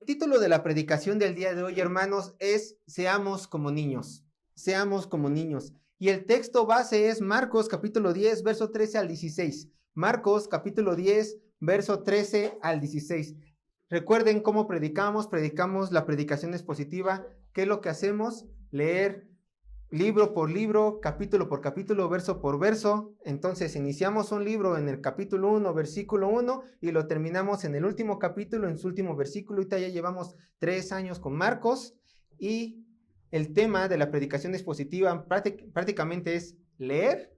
El título de la predicación del día de hoy, hermanos, es Seamos como niños. Seamos como niños. Y el texto base es Marcos capítulo 10, verso 13 al 16. Marcos capítulo 10, verso 13 al 16. Recuerden cómo predicamos. Predicamos la predicación expositiva. ¿Qué es lo que hacemos? Leer libro por libro, capítulo por capítulo, verso por verso. Entonces iniciamos un libro en el capítulo 1, versículo 1, y lo terminamos en el último capítulo, en su último versículo. Ahorita ya llevamos 3 años con Marcos, y el tema de la predicación expositiva prácticamente es leer,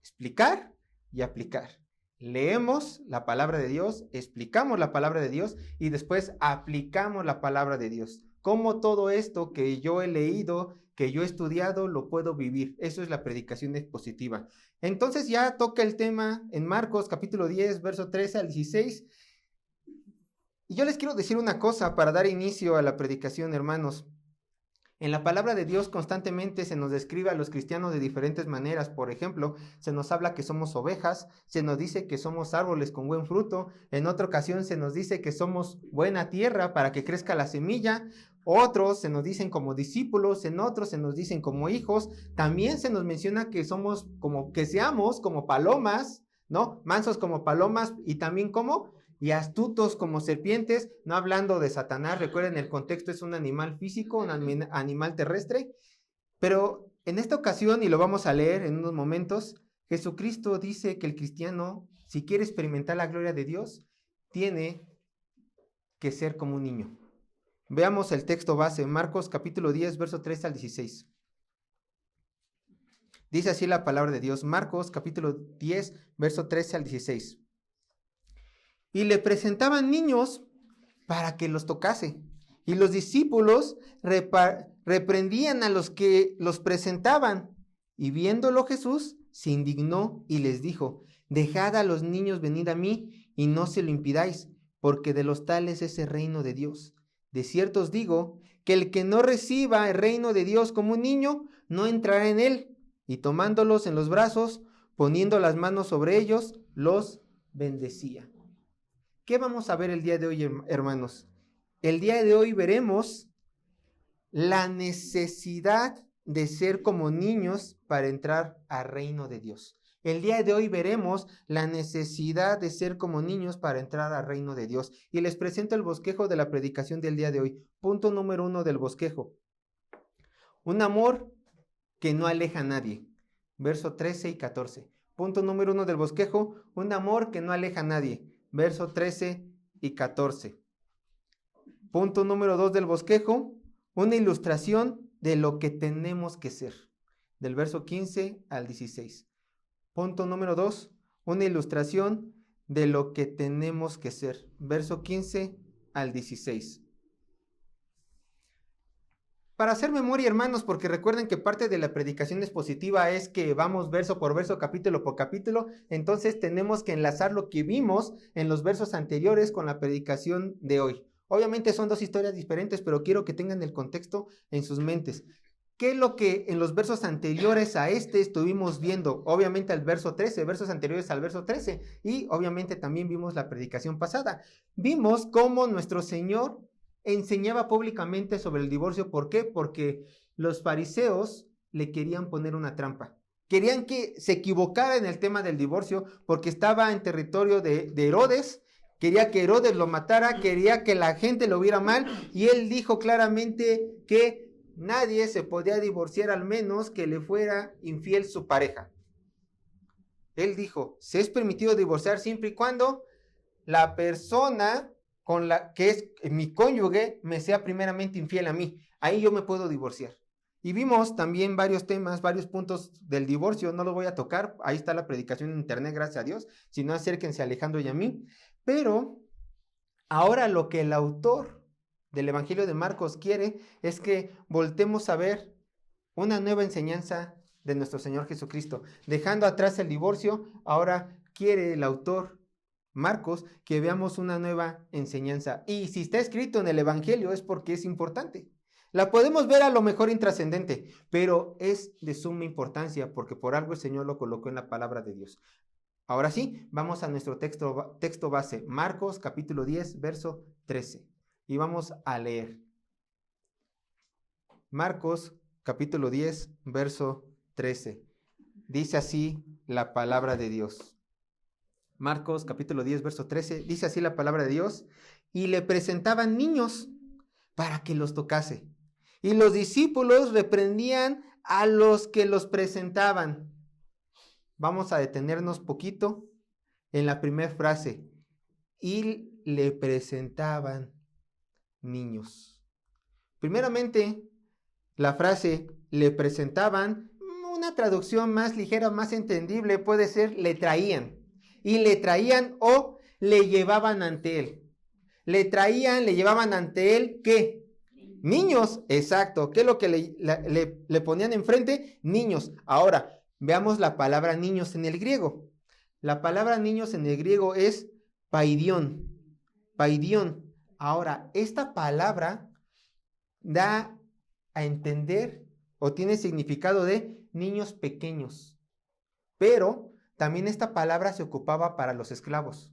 explicar y aplicar. Leemos la palabra de Dios, explicamos la palabra de Dios y después aplicamos la palabra de Dios. Cómo todo esto que yo he leído, que yo he estudiado, lo puedo vivir. Eso es la predicación expositiva. Entonces ya toca el tema en Marcos capítulo 10, verso 13 al 16. Y yo les quiero decir una cosa para dar inicio a la predicación, hermanos. En la palabra de Dios constantemente se nos describe a los cristianos de diferentes maneras. Por ejemplo, se nos habla que somos ovejas, se nos dice que somos árboles con buen fruto, en otra ocasión se nos dice que somos buena tierra para que crezca la semilla, otros se nos dicen como discípulos, en otros se nos dicen como hijos, también se nos menciona que seamos como palomas, ¿no? Mansos como palomas y también como y astutos como serpientes, no hablando de Satanás. Recuerden, el contexto es un animal físico, un animal terrestre, pero en esta ocasión, y lo vamos a leer en unos momentos, Jesucristo dice que el cristiano, si quiere experimentar la gloria de Dios, tiene que ser como un niño. Veamos el texto base, Marcos capítulo 10, verso 13 al 16. Dice así la palabra de Dios, Marcos capítulo 10, verso 13 al 16. Y le presentaban niños para que los tocase. Y los discípulos reprendían a los que los presentaban. Y viéndolo Jesús, se indignó y les dijo, dejad a los niños venir a mí y no se lo impidáis, porque de los tales es el reino de Dios. De cierto os digo que el que no reciba el reino de Dios como un niño, no entrará en él. Y tomándolos en los brazos, poniendo las manos sobre ellos, los bendecía. ¿Qué vamos a ver el día de hoy, hermanos? El día de hoy veremos la necesidad de ser como niños para entrar al reino de Dios. El día de hoy veremos la necesidad de ser como niños para entrar al reino de Dios. Y les presento el bosquejo de la predicación del día de hoy. Punto número 1 del bosquejo. Un amor que no aleja a nadie. Verso 13 y 14. Punto número 1 del bosquejo. Un amor que no aleja a nadie. Verso 13 y 14. Punto número 2 del bosquejo, una ilustración de lo que tenemos que ser, del verso 15 al 16. Punto número 2, una ilustración de lo que tenemos que ser, verso 15 al 16. Para hacer memoria, hermanos, porque recuerden que parte de la predicación expositiva es que vamos verso por verso, capítulo por capítulo, entonces tenemos que enlazar lo que vimos en los versos anteriores con la predicación de hoy. Obviamente son dos historias diferentes, pero quiero que tengan el contexto en sus mentes. ¿Qué es lo que en los versos anteriores a este estuvimos viendo? Obviamente al verso 13, versos anteriores al verso 13, y obviamente también vimos la predicación pasada. Vimos cómo nuestro Señor enseñaba públicamente sobre el divorcio. ¿Por qué? Porque los fariseos le querían poner una trampa. Querían que se equivocara en el tema del divorcio porque estaba en territorio de Herodes. Quería que Herodes lo matara, quería que la gente lo viera mal, y él dijo claramente que nadie se podía divorciar al menos que le fuera infiel su pareja. Él dijo, se es permitido divorciar siempre y cuando la persona con la que es mi cónyuge me sea primeramente infiel a mí. Ahí yo me puedo divorciar. Y vimos también varios temas, varios puntos del divorcio. No los voy a tocar. Ahí está la predicación en internet, gracias a Dios. Si no, acérquense a Alejandro y a mí. Pero ahora lo que el autor del Evangelio de Marcos quiere es que voltemos a ver una nueva enseñanza de nuestro Señor Jesucristo. Dejando atrás el divorcio, ahora quiere el autor Marcos que veamos una nueva enseñanza. Y si está escrito en el Evangelio es porque es importante. La podemos ver a lo mejor intrascendente, pero es de suma importancia porque por algo el Señor lo colocó en la palabra de Dios. Ahora sí, vamos a nuestro texto base, Marcos capítulo 10, verso 13. y vamos a leer. Marcos capítulo 10, verso 13. Dice así la palabra de Dios. Marcos capítulo 10, verso 13. Dice así la palabra de Dios. Y le presentaban niños para que los tocase. Y los discípulos reprendían a los que los presentaban. Vamos a detenernos poquito en la primera frase. Y le presentaban niños. Primeramente, la frase le presentaban, una traducción más ligera, más entendible puede ser le traían. Y le traían o le llevaban ante él. Le traían, le llevaban ante él, ¿qué? Niños, exacto. ¿Qué es lo que le ponían enfrente? Niños. Ahora, veamos la palabra niños en el griego. La palabra niños en el griego es paidión. Paidión. Ahora, esta palabra da a entender o tiene significado de niños pequeños. Pero también esta palabra se ocupaba para los esclavos.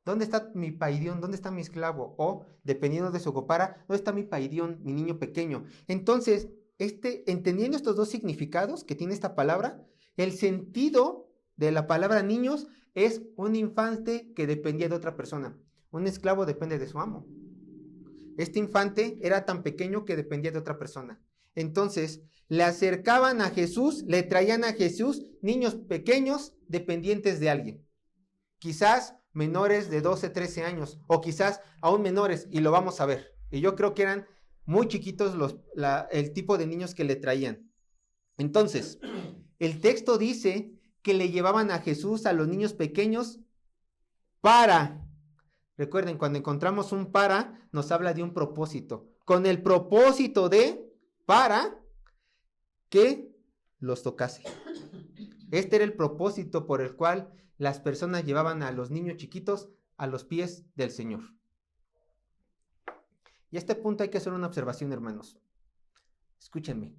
¿Dónde está mi paidión? ¿Dónde está mi esclavo? O, dependiendo de su ocupara, ¿dónde está mi paidión, mi niño pequeño? Entonces, entendiendo estos dos significados que tiene esta palabra, el sentido de la palabra niños es un infante que dependía de otra persona. Un esclavo depende de su amo. Este infante era tan pequeño que dependía de otra persona. Entonces, le acercaban a Jesús, le traían a Jesús niños pequeños dependientes de alguien. Quizás menores de 12, 13 años, o quizás aún menores, y lo vamos a ver. Y yo creo que eran muy chiquitos el tipo de niños que le traían. Entonces, el texto dice que le llevaban a Jesús a los niños pequeños para... Recuerden, cuando encontramos un para, nos habla de un propósito. Con el propósito de, para que los tocase. Este era el propósito por el cual las personas llevaban a los niños chiquitos a los pies del Señor. Y a este punto hay que hacer una observación, hermanos. Escúchenme.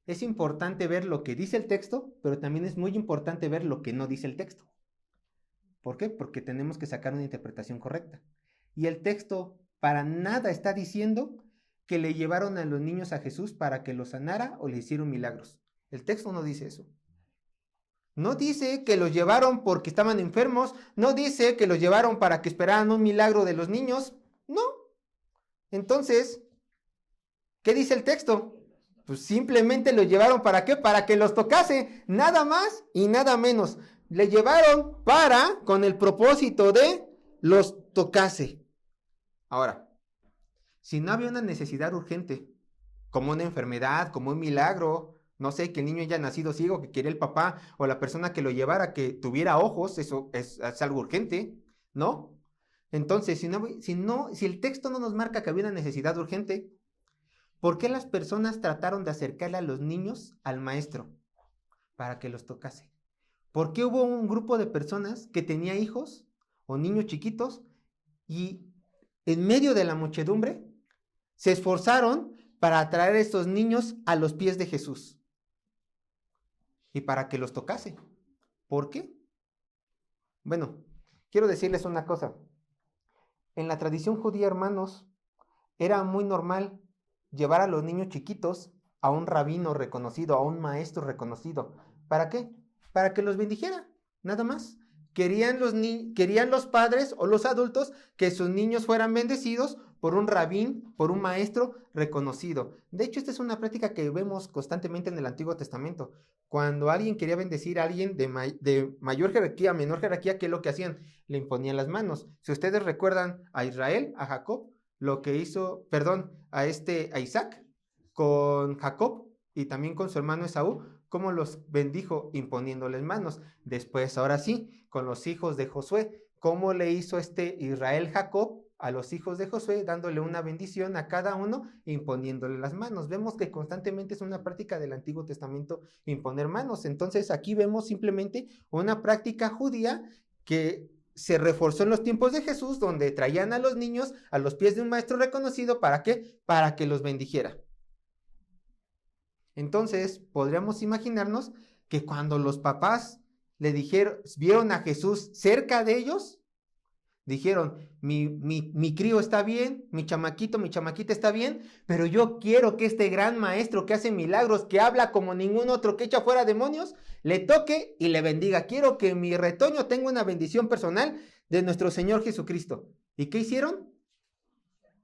Es importante ver lo que dice el texto, pero también es muy importante ver lo que no dice el texto. ¿Por qué? Porque tenemos que sacar una interpretación correcta. Y el texto para nada está diciendo que le llevaron a los niños a Jesús para que los sanara o le hicieron milagros. El texto no dice eso. No dice que los llevaron porque estaban enfermos. No dice que los llevaron para que esperaran un milagro de los niños. No. Entonces, ¿qué dice el texto? Pues simplemente los llevaron ¿para qué? Para que los tocase. Nada más y nada menos. Le llevaron con el propósito de los tocase. Ahora, si no había una necesidad urgente, como una enfermedad, como un milagro, no sé, que el niño haya nacido ciego, que quería el papá o la persona que lo llevara, que tuviera ojos, eso es algo urgente, ¿no? Entonces, si el texto no nos marca que había una necesidad urgente, ¿por qué las personas trataron de acercarle a los niños al maestro para que los tocase? ¿Por qué hubo un grupo de personas que tenía hijos o niños chiquitos y en medio de la muchedumbre se esforzaron para atraer a estos niños a los pies de Jesús y para que los tocase? ¿Por qué? Bueno, quiero decirles una cosa. En la tradición judía, hermanos, era muy normal llevar a los niños chiquitos a un rabino reconocido, a un maestro reconocido. ¿Para qué? Para que los bendijera, nada más. Querían los padres o los adultos que sus niños fueran bendecidos por un rabín, por un maestro reconocido. De hecho, esta es una práctica que vemos constantemente en el Antiguo Testamento. Cuando alguien quería bendecir a alguien de mayor jerarquía, menor jerarquía, ¿qué es lo que hacían? Le imponían las manos. Si ustedes recuerdan a Israel, a Jacob, lo que hizo, a Isaac con Jacob y también con su hermano Esaú, cómo los bendijo imponiéndoles manos. Después, ahora sí, con los hijos de Josué, cómo le hizo Israel Jacob a los hijos de Josué, dándole una bendición a cada uno e imponiéndole las manos. Vemos que constantemente es una práctica del Antiguo Testamento imponer manos. Entonces aquí vemos simplemente una práctica judía que se reforzó en los tiempos de Jesús, donde traían a los niños a los pies de un maestro reconocido. ¿Para qué? Para que los bendijera. Entonces, podríamos imaginarnos que cuando los papás vieron a Jesús cerca de ellos, Dijeron, mi crío está bien, mi chamaquita está bien, pero yo quiero que este gran maestro que hace milagros, que habla como ningún otro, que echa fuera demonios, le toque y le bendiga. Quiero que mi retoño tenga una bendición personal de nuestro Señor Jesucristo. ¿Y qué hicieron?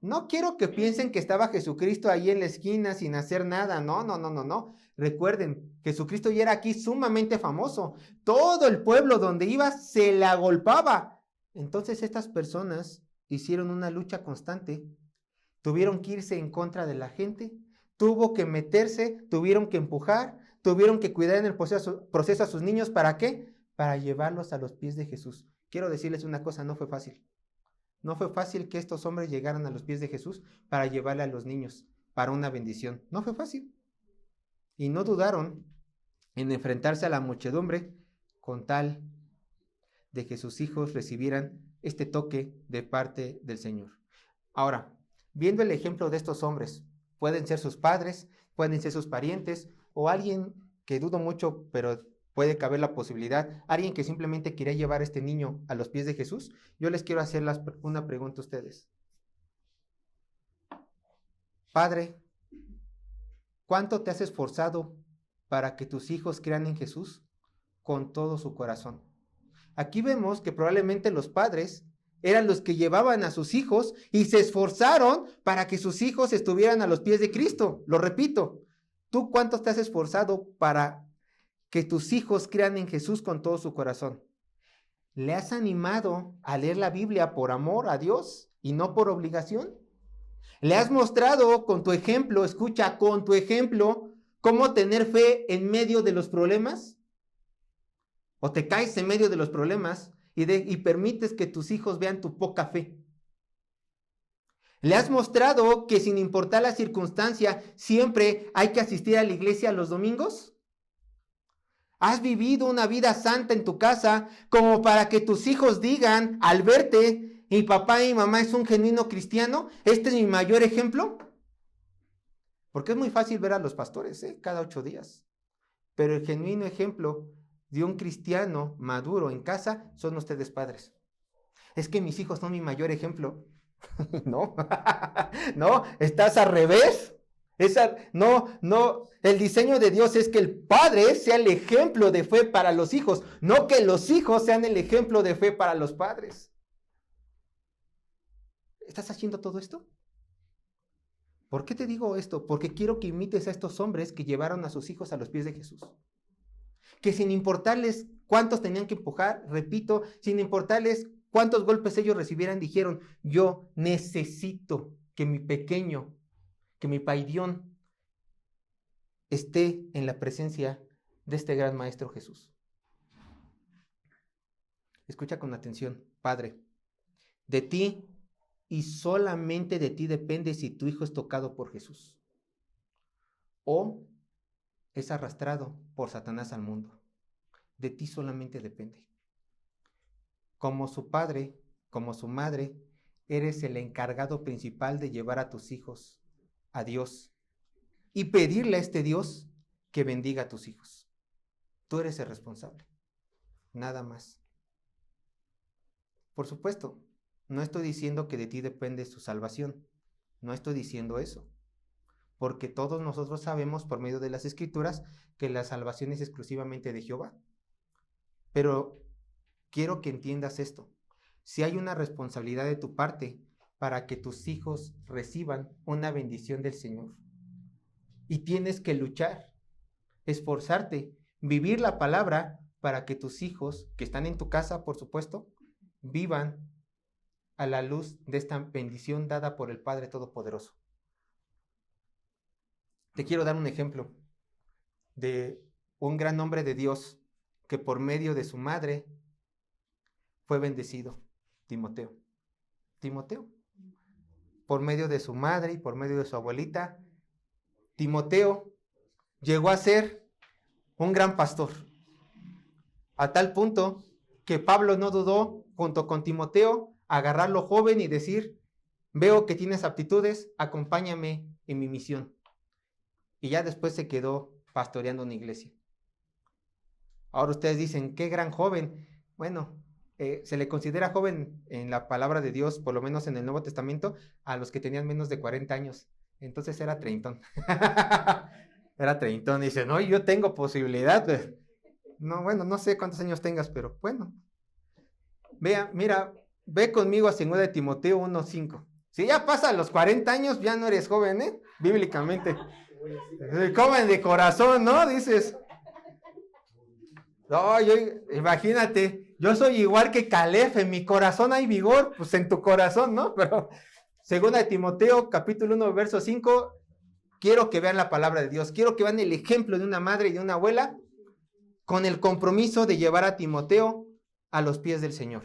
No quiero que piensen que estaba Jesucristo ahí en la esquina sin hacer nada. No. Recuerden, Jesucristo ya era aquí sumamente famoso. Todo el pueblo donde iba se la agolpaba. Entonces estas personas hicieron una lucha constante. Tuvieron que irse en contra de la gente. Tuvo que meterse, tuvieron que empujar, tuvieron que cuidar en el proceso a sus niños. ¿Para qué? Para llevarlos a los pies de Jesús. Quiero decirles una cosa, no fue fácil. No fue fácil que estos hombres llegaran a los pies de Jesús para llevarle a los niños para una bendición. No fue fácil. Y no dudaron en enfrentarse a la muchedumbre con tal de que sus hijos recibieran este toque de parte del Señor. Ahora, viendo el ejemplo de estos hombres, pueden ser sus padres, pueden ser sus parientes o alguien que dudo mucho, pero puede caber la posibilidad, alguien que simplemente quería llevar a este niño a los pies de Jesús. Yo les quiero hacer una pregunta a ustedes. Padre, ¿cuánto te has esforzado para que tus hijos crean en Jesús con todo su corazón? Aquí vemos que probablemente los padres eran los que llevaban a sus hijos y se esforzaron para que sus hijos estuvieran a los pies de Cristo. Lo repito, ¿tú cuánto te has esforzado para que tus hijos crean en Jesús con todo su corazón? ¿Le has animado a leer la Biblia por amor a Dios y no por obligación? ¿Le has mostrado con tu ejemplo, escucha, con tu ejemplo, cómo tener fe en medio de los problemas? ¿O te caes en medio de los problemas y permites que tus hijos vean tu poca fe? ¿Le has mostrado que sin importar la circunstancia, siempre hay que asistir a la iglesia los domingos? ¿Has vivido una vida santa en tu casa como para que tus hijos digan al verte, mi papá y mi mamá es un genuino cristiano? ¿Este es mi mayor ejemplo? Porque es muy fácil ver a los pastores, cada 8 días. Pero el genuino ejemplo de un cristiano maduro en casa son ustedes padres. Es que mis hijos son mi mayor ejemplo. No, no, estás al revés. No, el diseño de Dios es que el padre sea el ejemplo de fe para los hijos, no que los hijos sean el ejemplo de fe para los padres. ¿Estás haciendo todo esto? ¿Por qué te digo esto? Porque quiero que imites a estos hombres que llevaron a sus hijos a los pies de Jesús. Que sin importarles cuántos tenían que empujar, repito, sin importarles cuántos golpes ellos recibieran, dijeron, yo necesito que mi pequeño, que mi paidión esté en la presencia de este gran maestro Jesús. Escucha con atención, Padre, de ti y solamente de ti depende si tu hijo es tocado por Jesús o es arrastrado por Satanás al mundo. De ti solamente depende. Como su padre, como su madre, eres el encargado principal de llevar a tus hijos a Dios y pedirle a este Dios que bendiga a tus hijos. Tú eres el responsable, nada más. Por supuesto, no estoy diciendo que de ti depende su salvación, no estoy diciendo eso, porque todos nosotros sabemos por medio de las Escrituras que la salvación es exclusivamente de Jehová. Pero quiero que entiendas esto. Si hay una responsabilidad de tu parte para que tus hijos reciban una bendición del Señor. Y tienes que luchar, esforzarte, vivir la palabra para que tus hijos, que están en tu casa, por supuesto, vivan a la luz de esta bendición dada por el Padre Todopoderoso. Te quiero dar un ejemplo de un gran hombre de Dios que por medio de su madre fue bendecido, Timoteo. Por medio de su madre y por medio de su abuelita, Timoteo llegó a ser un gran pastor. A tal punto que Pablo no dudó, junto con Timoteo, agarrarlo joven y decir, veo que tienes aptitudes, acompáñame en mi misión. Y ya después se quedó pastoreando una iglesia. Ahora ustedes dicen, qué gran joven. Bueno, se le considera joven en la palabra de Dios, por lo menos en el Nuevo Testamento, a los que tenían menos de 40 años. Entonces era treintón. Era treintón. Y dice, no, yo tengo posibilidad. No, bueno, no sé cuántos años tengas, pero bueno. Vea, mira, ve conmigo a 2 de Timoteo 1:5. Si ya pasa los 40 años, ya no eres joven, ¿eh? Bíblicamente. Joven de corazón, ¿no? Dices. No, imagínate, yo soy igual que Caleb, en mi corazón hay vigor, pues en tu corazón, ¿no? Pero 2 de Timoteo, capítulo 1, verso 5, quiero que vean la palabra de Dios, quiero que vean el ejemplo de una madre y de una abuela con el compromiso de llevar a Timoteo a los pies del Señor.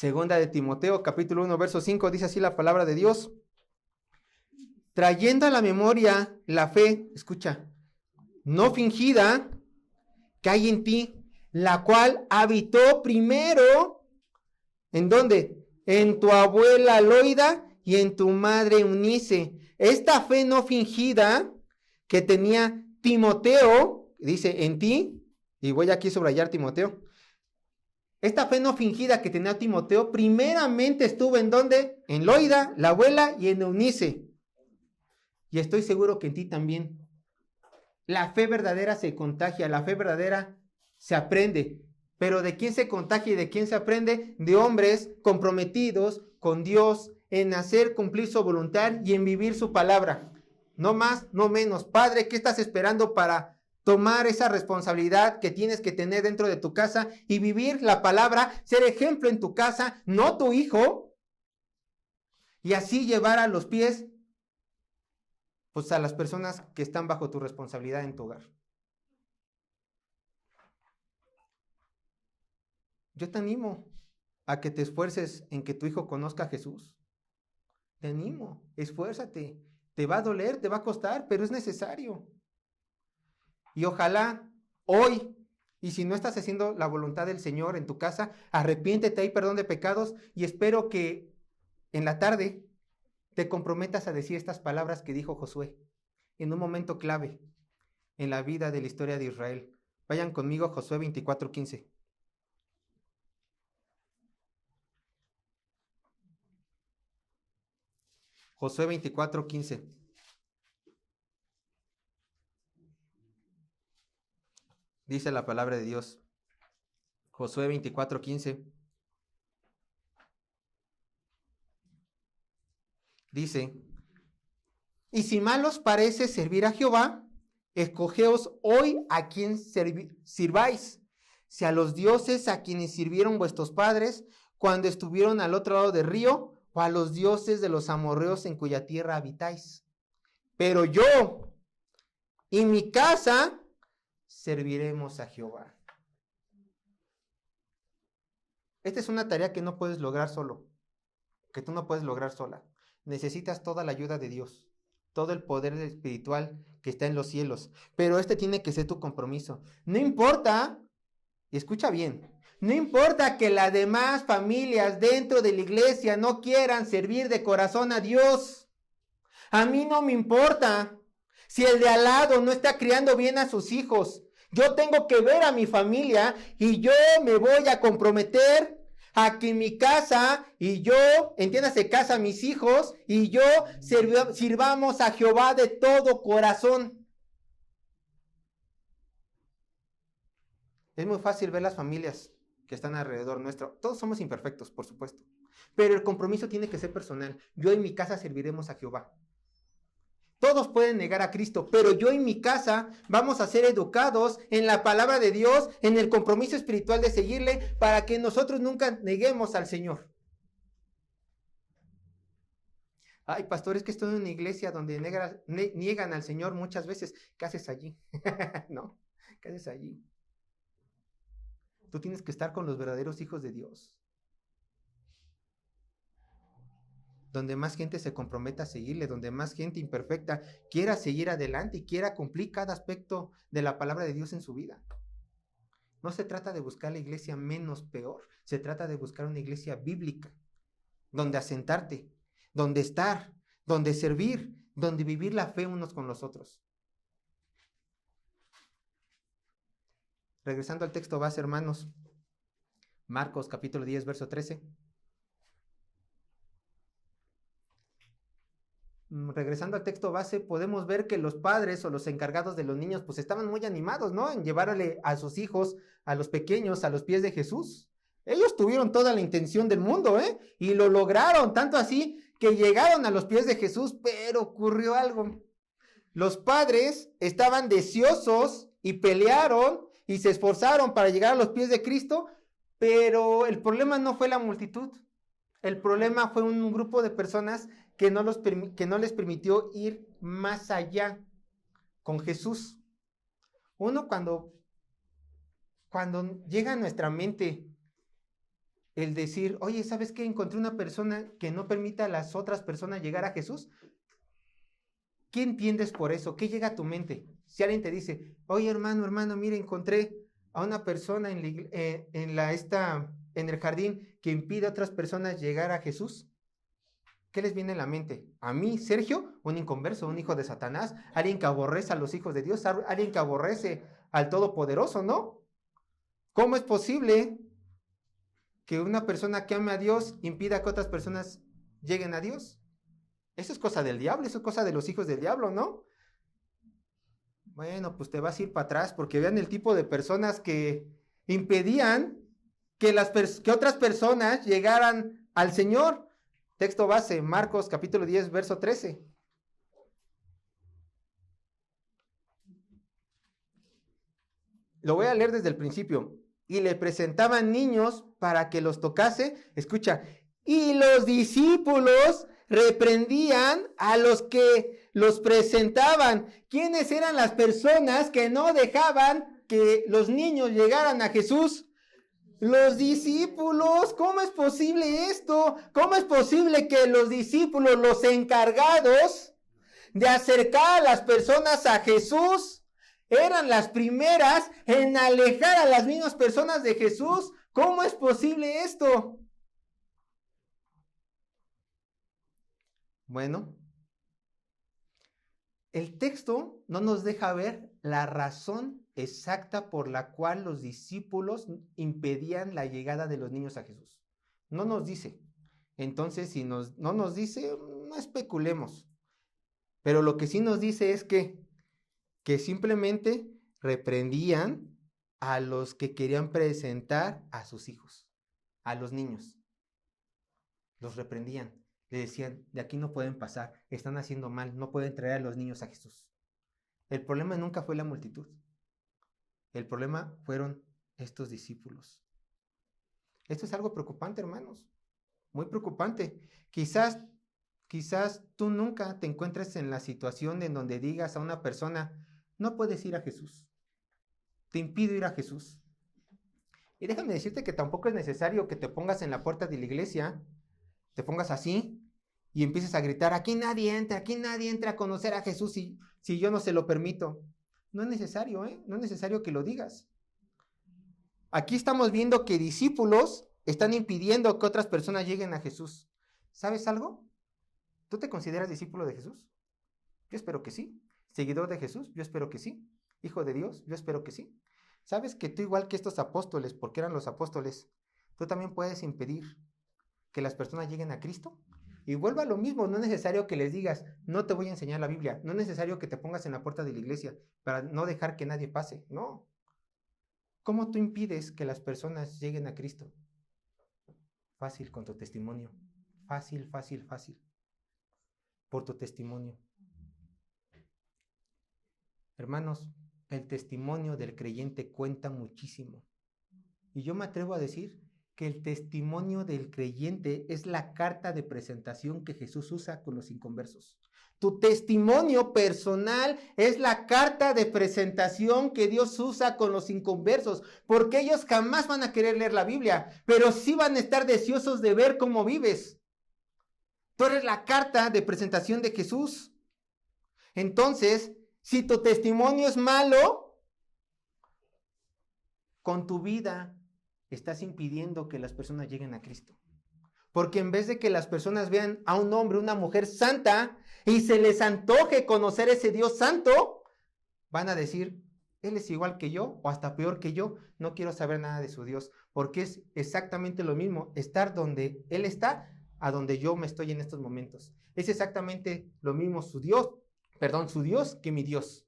2 de Timoteo, capítulo 1, verso 5, dice así la palabra de Dios. Trayendo a la memoria la fe, escucha, no fingida, que hay en ti, la cual habitó primero, ¿en dónde? En tu abuela Loida y en tu madre Eunice. Esta fe no fingida que tenía Timoteo, dice en ti, y voy aquí a subrayar Timoteo. Esta fe no fingida que tenía Timoteo, primeramente estuvo en dónde? En Loida, la abuela, y en Eunice. Y estoy seguro que en ti también. La fe verdadera se contagia, la fe verdadera se aprende. Pero ¿de quién se contagia y de quién se aprende? De hombres comprometidos con Dios en hacer cumplir su voluntad y en vivir su palabra. No más, no menos. Padre, ¿qué estás esperando para tomar esa responsabilidad que tienes que tener dentro de tu casa y vivir la palabra, ser ejemplo en tu casa, no tu hijo, y así llevar a los pies pues a las personas que están bajo tu responsabilidad en tu hogar? Yo te animo a que te esfuerces en que tu hijo conozca a Jesús. Te animo, esfuérzate. Te va a doler, te va a costar, pero es necesario. Y ojalá hoy, y si no estás haciendo la voluntad del Señor en tu casa, arrepiéntete, hay perdón de pecados, y espero que en la tarde te comprometas a decir estas palabras que dijo Josué en un momento clave en la vida de la historia de Israel. Vayan conmigo a Josué 24:15. Josué 24:15. Dice la palabra de Dios. Josué 24:15. Dice, y si mal os parece servir a Jehová, escogeos hoy a quien sirváis, si a los dioses a quienes sirvieron vuestros padres cuando estuvieron al otro lado del río, o a los dioses de los amorreos en cuya tierra habitáis. Pero yo y mi casa serviremos a Jehová. Esta es una tarea que no puedes lograr solo, que tú no puedes lograr sola. Necesitas toda la ayuda de Dios, todo el poder espiritual que está en los cielos. Pero este tiene que ser tu compromiso. No importa, y escucha bien, no importa que las demás familias dentro de la iglesia no quieran servir de corazón a Dios. A mí no me importa si el de al lado no está criando bien a sus hijos. Yo tengo que ver a mi familia y yo me voy a comprometer a que mi casa y yo, entiéndase, casa, mis hijos y yo sirvamos a Jehová de todo corazón. Es muy fácil ver las familias que están alrededor nuestro. Todos somos imperfectos, por supuesto. Pero el compromiso tiene que ser personal. Yo en mi casa serviremos a Jehová. Todos pueden negar a Cristo, pero yo en mi casa vamos a ser educados en la palabra de Dios, en el compromiso espiritual de seguirle, para que nosotros nunca neguemos al Señor. Ay, pastor, es que estoy en una iglesia donde niegan al Señor muchas veces. ¿Qué haces allí? ¿No? ¿Qué haces allí? Tú tienes que estar con los verdaderos hijos de Dios. Donde más gente se comprometa a seguirle, donde más gente imperfecta quiera seguir adelante y quiera cumplir cada aspecto de la palabra de Dios en su vida. No se trata de buscar la iglesia menos peor, se trata de buscar una iglesia bíblica, donde asentarte, donde estar, donde servir, donde vivir la fe unos con los otros. Regresando al texto base, hermanos, Marcos capítulo 10, verso 13. Regresando al texto base, podemos ver que los padres o los encargados de los niños pues estaban muy animados, ¿no? En llevarle a sus hijos, a los pequeños, a los pies de Jesús. Ellos tuvieron toda la intención del mundo, ¿eh? Y lo lograron, tanto así que llegaron a los pies de Jesús, pero ocurrió algo. Los padres estaban deseosos y pelearon y se esforzaron para llegar a los pies de Cristo, pero el problema no fue la multitud. El problema fue un grupo de personas que no les permitió ir más allá con Jesús. Uno cuando llega a nuestra mente el decir, oye, ¿sabes qué? Encontré una persona que no permite a las otras personas llegar a Jesús. ¿Qué entiendes por eso? ¿Qué llega a tu mente? Si alguien te dice, oye, hermano, mira, encontré a una persona en el jardín que impide a otras personas llegar a Jesús. ¿Qué les viene a la mente? A mí, Sergio, un inconverso, un hijo de Satanás, alguien que aborrece a los hijos de Dios, alguien que aborrece al Todopoderoso, ¿no? ¿Cómo es posible que una persona que ame a Dios impida que otras personas lleguen a Dios? Eso es cosa del diablo, eso es cosa de los hijos del diablo, ¿no? Bueno, pues te vas a ir para atrás porque vean el tipo de personas que impedían que otras personas llegaran al Señor. Texto base, Marcos capítulo 10, verso 13. Lo voy a leer desde el principio. Y le presentaban niños para que los tocase. Escucha. Y los discípulos reprendían a los que los presentaban. ¿Quiénes eran las personas que no dejaban que los niños llegaran a Jesús? Los discípulos. ¿Cómo es posible esto? ¿Cómo es posible que los discípulos, los encargados de acercar a las personas a Jesús, eran las primeras en alejar a las mismas personas de Jesús? ¿Cómo es posible esto? Bueno, el texto no nos deja ver la razón exacta por la cual los discípulos impedían la llegada de los niños a Jesús. No nos dice. Entonces, si no nos dice, no especulemos. Pero lo que sí nos dice es que simplemente reprendían a los que querían presentar a sus hijos, a los niños. Los reprendían. Le decían, de aquí no pueden pasar, están haciendo mal, no pueden traer a los niños a Jesús. El problema nunca fue la multitud. El problema fueron estos discípulos. Esto es algo preocupante, hermanos. Muy preocupante. Quizás tú nunca te encuentres en la situación en donde digas a una persona, no puedes ir a Jesús. Te impido ir a Jesús. Y déjame decirte que tampoco es necesario que te pongas en la puerta de la iglesia, te pongas así y empieces a gritar, aquí nadie entra a conocer a Jesús si yo no se lo permito. No es necesario, no es necesario que lo digas. Aquí estamos viendo que discípulos están impidiendo que otras personas lleguen a Jesús. ¿Sabes algo? ¿Tú te consideras discípulo de Jesús? Yo espero que sí. ¿Seguidor de Jesús? Yo espero que sí. ¿Hijo de Dios? Yo espero que sí. ¿Sabes que tú, igual que estos apóstoles, porque eran los apóstoles, tú también puedes impedir que las personas lleguen a Cristo? Y vuelvo a lo mismo, no es necesario que les digas, no te voy a enseñar la Biblia, no es necesario que te pongas en la puerta de la iglesia para no dejar que nadie pase, no. ¿Cómo tú impides que las personas lleguen a Cristo? Fácil, con tu testimonio. Fácil. Por tu testimonio. Hermanos, el testimonio del creyente cuenta muchísimo. Y yo me atrevo a decir que el testimonio del creyente es la carta de presentación que Jesús usa con los inconversos. Tu testimonio personal es la carta de presentación que Dios usa con los inconversos, porque ellos jamás van a querer leer la Biblia, pero sí van a estar deseosos de ver cómo vives. Tú eres la carta de presentación de Jesús. Entonces, si tu testimonio es malo, con tu vida estás impidiendo que las personas lleguen a Cristo. Porque en vez de que las personas vean a un hombre, una mujer santa, y se les antoje conocer ese Dios santo, van a decir, Él es igual que yo o hasta peor que yo, no quiero saber nada de su Dios, porque es exactamente lo mismo estar donde Él está a donde yo me estoy en estos momentos. Es exactamente lo mismo su Dios que mi Dios.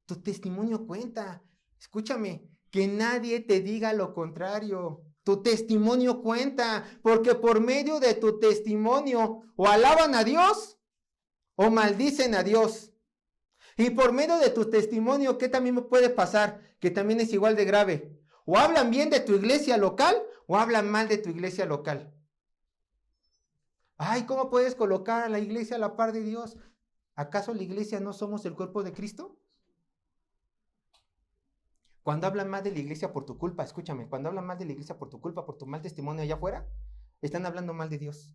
Tu testimonio cuenta. Escúchame, que nadie te diga lo contrario. Tu testimonio cuenta, porque por medio de tu testimonio o alaban a Dios o maldicen a Dios. Y por medio de tu testimonio, ¿qué también me puede pasar? Que también es igual de grave. O hablan bien de tu iglesia local o hablan mal de tu iglesia local. Ay, ¿cómo puedes colocar a la iglesia a la par de Dios? ¿Acaso la iglesia no somos el cuerpo de Cristo? Cuando hablan mal de la iglesia por tu culpa, escúchame, cuando hablan mal de la iglesia por tu culpa, por tu mal testimonio allá afuera, están hablando mal de Dios.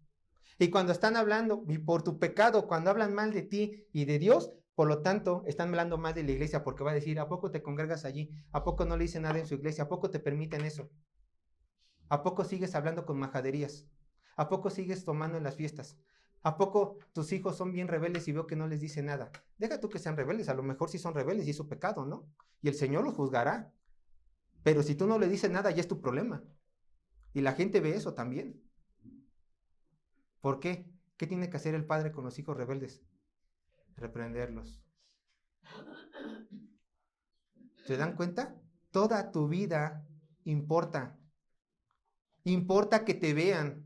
Y cuando están hablando, y por tu pecado, cuando hablan mal de ti y de Dios, por lo tanto, están hablando mal de la iglesia, porque va a decir, ¿a poco te congregas allí? ¿A poco no le dicen nada en su iglesia? ¿A poco te permiten eso? ¿A poco sigues hablando con majaderías? ¿A poco sigues tomando en las fiestas? ¿A poco tus hijos son bien rebeldes y veo que no les dice nada? Deja tú que sean rebeldes, a lo mejor sí son rebeldes y es su pecado, ¿no? Y el Señor los juzgará. Pero si tú no le dices nada, ya es tu problema. Y la gente ve eso también. ¿Por qué? ¿Qué tiene que hacer el padre con los hijos rebeldes? Reprenderlos. ¿Se dan cuenta? Toda tu vida importa. Importa que te vean.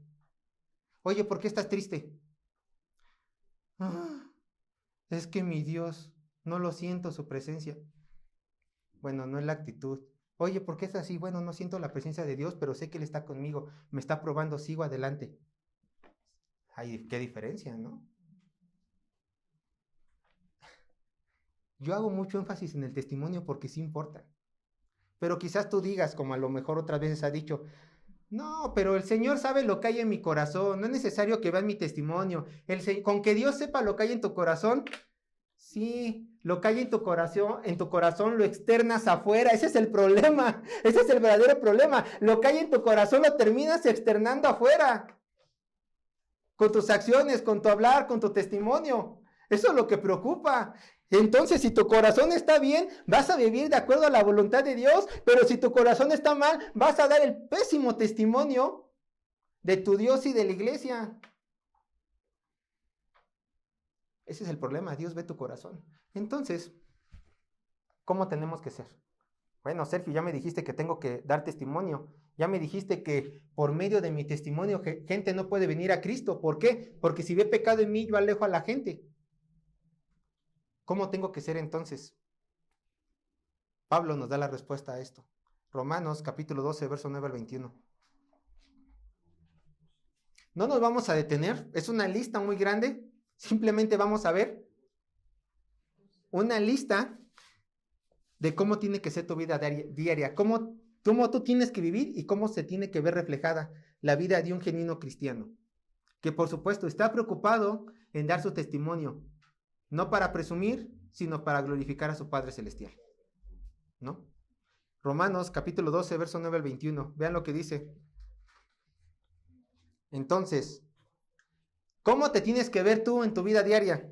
Oye, ¿por qué estás triste? Es que mi Dios, no lo siento su presencia. Bueno, no es la actitud. Oye, ¿por qué es así? Bueno, no siento la presencia de Dios, pero sé que Él está conmigo. Me está probando, sigo adelante. Ay, qué diferencia, ¿no? Yo hago mucho énfasis en el testimonio porque sí importa. Pero quizás tú digas, como a lo mejor otras veces ha dicho, no, pero el Señor sabe lo que hay en mi corazón. No es necesario que vean mi testimonio. Con que Dios sepa lo que hay en tu corazón, sí, lo que hay en tu corazón lo externas afuera. Ese es el problema. Ese es el verdadero problema. Lo que hay en tu corazón lo terminas externando afuera. Con tus acciones, con tu hablar, con tu testimonio. Eso es lo que preocupa. Entonces, si tu corazón está bien, vas a vivir de acuerdo a la voluntad de Dios, pero si tu corazón está mal, vas a dar el pésimo testimonio de tu Dios y de la iglesia. Ese es el problema, Dios ve tu corazón. Entonces, ¿cómo tenemos que ser? Bueno, Sergio, ya me dijiste que tengo que dar testimonio. Ya me dijiste que por medio de mi testimonio gente no puede venir a Cristo. ¿Por qué? Porque si ve pecado en mí, yo alejo a la gente. ¿Cómo tengo que ser entonces? Pablo nos da la respuesta a esto. Romanos capítulo 12, verso 9 al 21. No nos vamos a detener, es una lista muy grande. Simplemente vamos a ver una lista de cómo tiene que ser tu vida diaria, cómo tú tienes que vivir y cómo se tiene que ver reflejada la vida de un genuino cristiano. Que por supuesto está preocupado en dar su testimonio, no para presumir, sino para glorificar a su Padre Celestial. ¿No? Romanos capítulo 12, verso 9 al 21. Vean lo que dice. Entonces, ¿cómo te tienes que ver tú en tu vida diaria?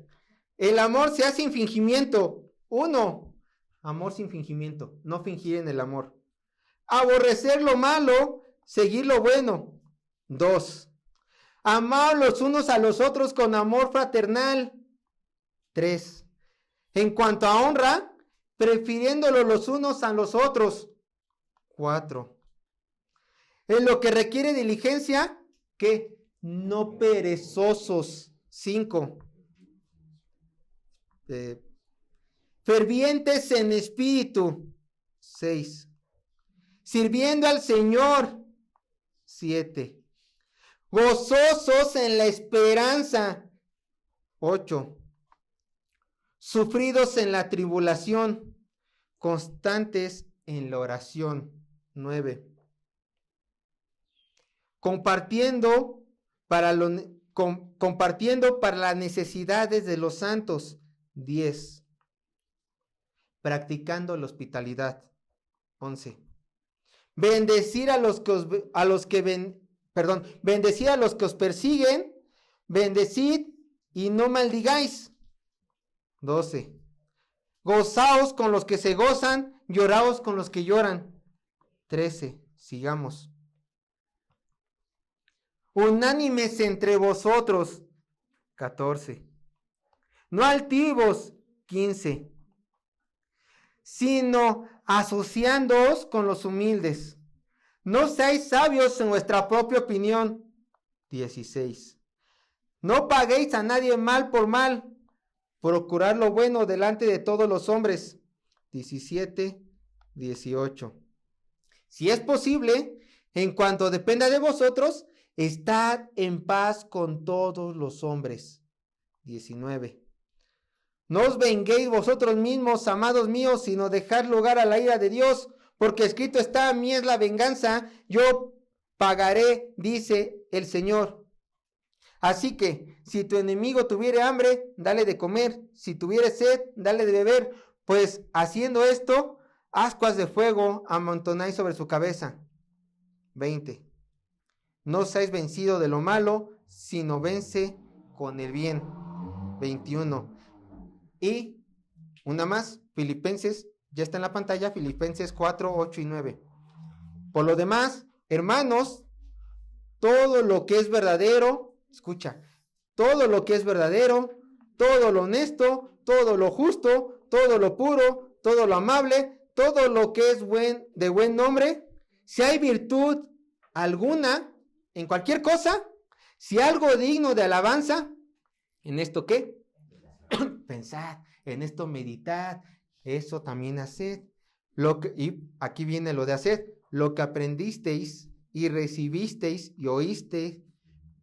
El amor se hace sin fingimiento. 1. Amor sin fingimiento. No fingir en el amor. Aborrecer lo malo, seguir lo bueno. 2. Amar los unos a los otros con amor fraternal. 3. En cuanto a honra, prefiriéndolo los unos a los otros. 4. En lo que requiere diligencia, ¿qué? No perezosos. 5. Fervientes en espíritu. 6. Sirviendo al Señor. 7. Gozosos en la esperanza. 8. Sufridos en la tribulación, constantes en la oración. 9. Compartiendo para las necesidades de los santos. 10. Practicando la hospitalidad. 11. Bendecir a los que os persiguen. Bendecid y no maldigáis. 12. Gozaos con los que se gozan, lloraos con los que lloran. 13, sigamos. Unánimes entre vosotros. 14. No altivos. 15. Sino asociándoos con los humildes. No seáis sabios en vuestra propia opinión. 16. No paguéis a nadie mal por mal. Procurad lo bueno delante de todos los hombres. 17, 18. Si es posible, en cuanto dependa de vosotros, estad en paz con todos los hombres. 19. No os venguéis vosotros mismos, amados míos, sino dejad lugar a la ira de Dios, porque escrito está: a mí es la venganza, yo pagaré, dice el Señor. Así que, si tu enemigo tuviere hambre, dale de comer; si tuviere sed, dale de beber, pues haciendo esto, ascuas de fuego amontonáis sobre su cabeza. 20. No seáis vencido de lo malo, sino vence con el bien. 21. Y una más, Filipenses, ya está en la pantalla, Filipenses 4, 8 y 9. Por lo demás, hermanos, todo lo que es verdadero, escucha, todo lo que es verdadero, todo lo honesto, todo lo justo, todo lo puro, todo lo amable, todo lo que es de buen nombre, si hay virtud alguna en cualquier cosa, si algo digno de alabanza, ¿en esto qué? Pensad, en esto meditad, eso también haced. Y aquí viene lo de hacer, lo que aprendisteis y recibisteis y oísteis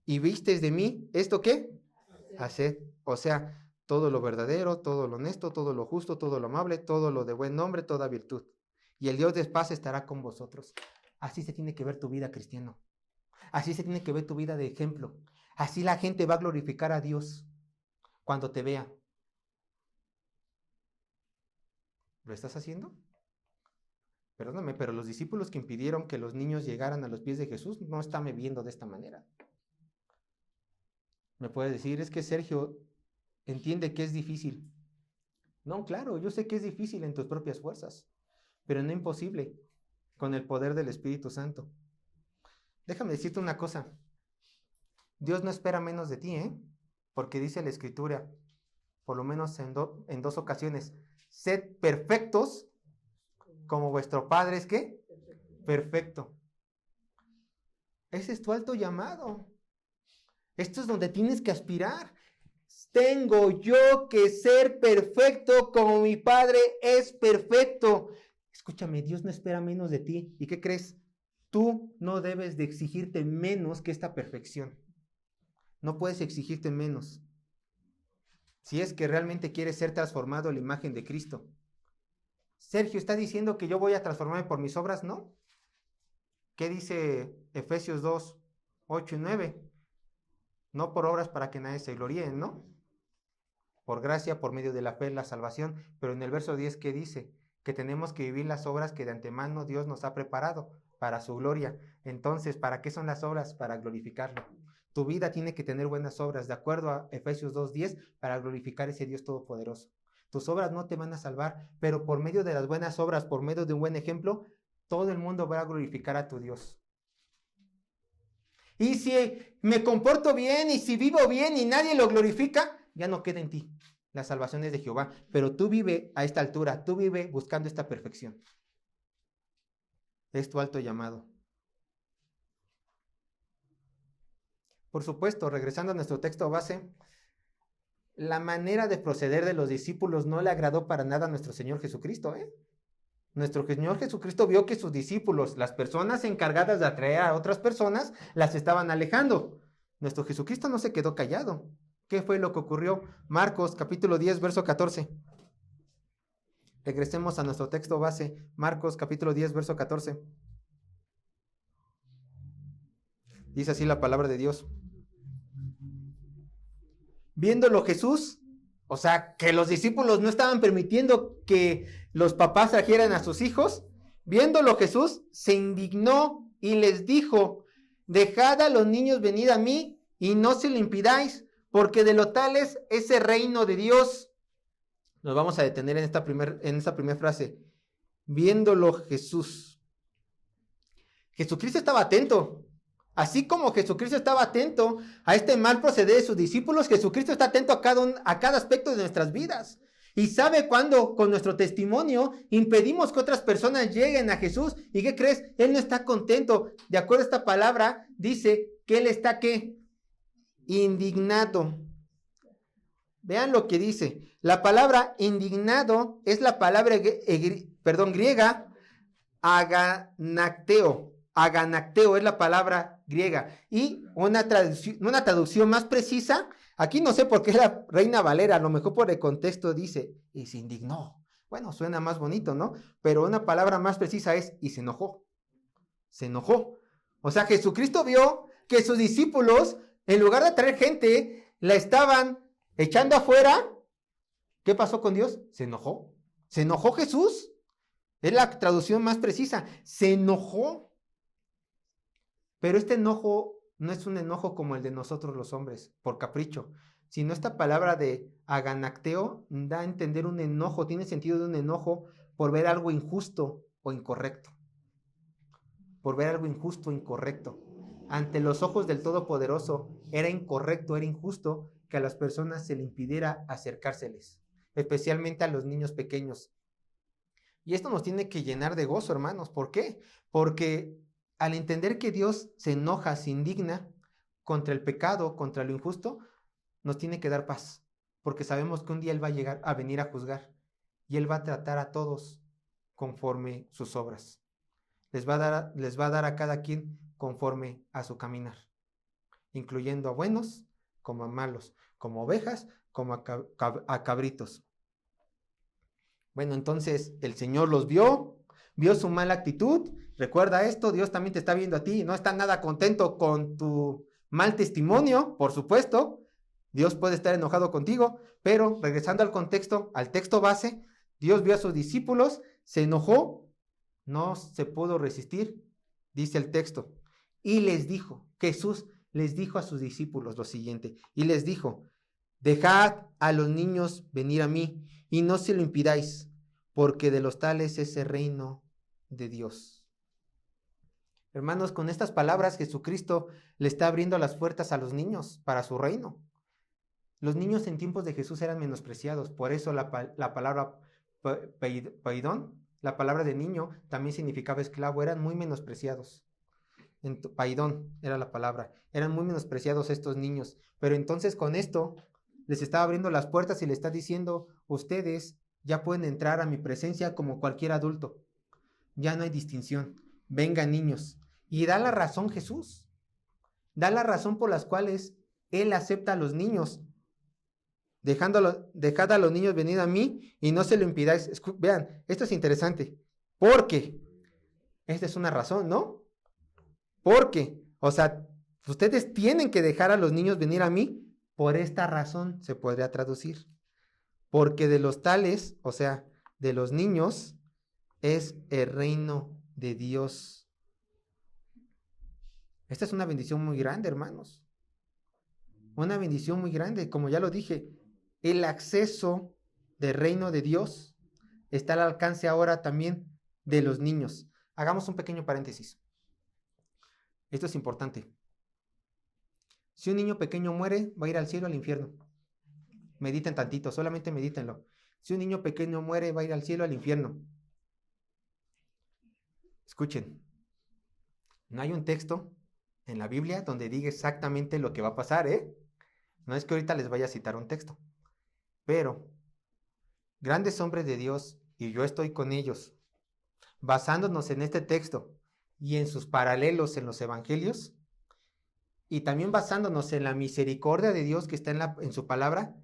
y visteis de mí, ¿esto qué? Haced. O sea, todo lo verdadero, todo lo honesto, todo lo justo, todo lo amable, todo lo de buen nombre, toda virtud. Y el Dios de paz estará con vosotros. Así se tiene que ver tu vida, cristiano. Así se tiene que ver tu vida de ejemplo. Así la gente va a glorificar a Dios cuando te vea. ¿Lo estás haciendo? Perdóname, pero los discípulos que impidieron que los niños llegaran a los pies de Jesús no están viviendo de esta manera. Me puedes decir, es que Sergio entiende que es difícil. No, claro, yo sé que es difícil en tus propias fuerzas, pero no imposible con el poder del Espíritu Santo. Déjame decirte una cosa. Dios no espera menos de ti, porque dice la Escritura, por lo menos en dos ocasiones: sed perfectos como vuestro Padre es ¿qué? Perfecto. Ese es tu alto llamado. Esto es donde tienes que aspirar. Tengo yo que ser perfecto como mi Padre es perfecto. Escúchame, Dios no espera menos de ti. ¿Y qué crees? Tú no debes de exigirte menos que esta perfección. No puedes exigirte menos. Si es que realmente quieres ser transformado a la imagen de Cristo. Sergio está diciendo que yo voy a transformarme por mis obras, ¿no? ¿Qué dice Efesios 2, 8 y 9? No por obras para que nadie se gloríe, ¿no? Por gracia, por medio de la fe, la salvación. Pero en el verso 10, ¿qué dice? Que tenemos que vivir las obras que de antemano Dios nos ha preparado para su gloria. Entonces, ¿para qué son las obras? Para glorificarlo. Tu vida tiene que tener buenas obras, de acuerdo a Efesios 2:10, para glorificar a ese Dios todopoderoso. Tus obras no te van a salvar, pero por medio de las buenas obras, por medio de un buen ejemplo, todo el mundo va a glorificar a tu Dios. Y si me comporto bien y si vivo bien y nadie lo glorifica, ya no queda en ti. La salvación es de Jehová, pero tú vive a esta altura, tú vive buscando esta perfección. Es tu alto llamado. Por supuesto, regresando a nuestro texto base, la manera de proceder de los discípulos no le agradó para nada a nuestro Señor Jesucristo, Nuestro Señor Jesucristo vio que sus discípulos, las personas encargadas de atraer a otras personas, las estaban alejando. Nuestro Jesucristo no se quedó callado. ¿Qué fue lo que ocurrió? Marcos capítulo 10, verso 14. Regresemos a nuestro texto base, Marcos capítulo 10, verso 14. Dice así la palabra de Dios. Viéndolo Jesús, o sea, que los discípulos no estaban permitiendo que los papás trajeran a sus hijos, viéndolo Jesús, se indignó y les dijo: dejad a los niños venid a mí y no se lo impidáis, porque de lo tal es ese reino de Dios. Nos vamos a detener en esta primera frase. Viéndolo Jesús. Jesucristo estaba atento. Así como Jesucristo estaba atento a este mal proceder de sus discípulos, Jesucristo está atento a cada aspecto de nuestras vidas. Y sabe cuándo con nuestro testimonio impedimos que otras personas lleguen a Jesús. ¿Y qué crees? Él no está contento. De acuerdo a esta palabra, dice que Él está, ¿qué? Indignado. Vean lo que dice. La palabra indignado es la palabra griega aganacteo. Aganacteo es la palabra griega. Y una traducción más precisa, aquí no sé por qué la Reina Valera, a lo mejor por el contexto dice, y se indignó. Bueno, suena más bonito, ¿no? Pero una palabra más precisa es, y se enojó. Se enojó. O sea, Jesucristo vio que sus discípulos, en lugar de traer gente, la estaban echando afuera. ¿Qué pasó con Dios? Se enojó. ¿Se enojó Jesús? Es la traducción más precisa. Se enojó. Pero este enojo no es un enojo como el de nosotros los hombres, por capricho, sino esta palabra de aganacteo da a entender un enojo, tiene sentido de un enojo por ver algo injusto o incorrecto. Por ver algo injusto o incorrecto. Ante los ojos del Todopoderoso era incorrecto, era injusto que a las personas se le impidiera acercárseles, especialmente a los niños pequeños. Y esto nos tiene que llenar de gozo, hermanos. ¿Por qué? Porque al entender que Dios se enoja, se indigna contra el pecado, contra lo injusto, nos tiene que dar paz, porque sabemos que un día Él va a venir a juzgar y Él va a tratar a todos conforme sus obras. Les va a dar a cada quien conforme a su caminar, incluyendo a buenos como a malos, como ovejas, como a cabritos. Bueno, entonces el Señor los vio su mala actitud. Recuerda esto, Dios también te está viendo a ti, no está nada contento con tu mal testimonio, por supuesto. Dios puede estar enojado contigo, pero regresando al contexto, al texto base, Dios vio a sus discípulos, se enojó, no se pudo resistir, dice el texto, y les dijo, Jesús les dijo a sus discípulos lo siguiente, y les dijo, dejad a los niños venir a mí, y no se lo impidáis, porque de los tales es el reino de Dios. Hermanos, con estas palabras Jesucristo le está abriendo las puertas a los niños para su reino. Los niños en tiempos de Jesús eran menospreciados, por eso la palabra paidón, la palabra de niño, también significaba esclavo, eran muy menospreciados. Paidón era la palabra, eran muy menospreciados estos niños, pero entonces con esto les estaba abriendo las puertas y le está diciendo, ustedes ya pueden entrar a mi presencia como cualquier adulto, ya no hay distinción, vengan niños. Y da la razón Jesús, da la razón por las cuales Él acepta a los niños. Dejad a los niños venir a mí y no se lo impidáis. Vean, esto es interesante, porque esta es una razón, ¿no? Porque, o sea, ustedes tienen que dejar a los niños venir a mí, por esta razón se podría traducir. Porque de los tales, o sea, de los niños, es el reino de Dios. Esta es una bendición muy grande, hermanos. Una bendición muy grande, como ya lo dije, el acceso del reino de Dios está al alcance ahora también de los niños. Hagamos un pequeño paréntesis. Esto es importante. Si un niño pequeño muere, va a ir al cielo o al infierno. Mediten tantito, solamente medítenlo. Si un niño pequeño muere, va a ir al cielo o al infierno. Escuchen, no hay un texto en la Biblia donde diga exactamente lo que va a pasar, ¿eh? No es que ahorita les vaya a citar un texto, pero grandes hombres de Dios, y yo estoy con ellos, basándonos en este texto y en sus paralelos en los evangelios, y también basándonos en la misericordia de Dios que está en su palabra,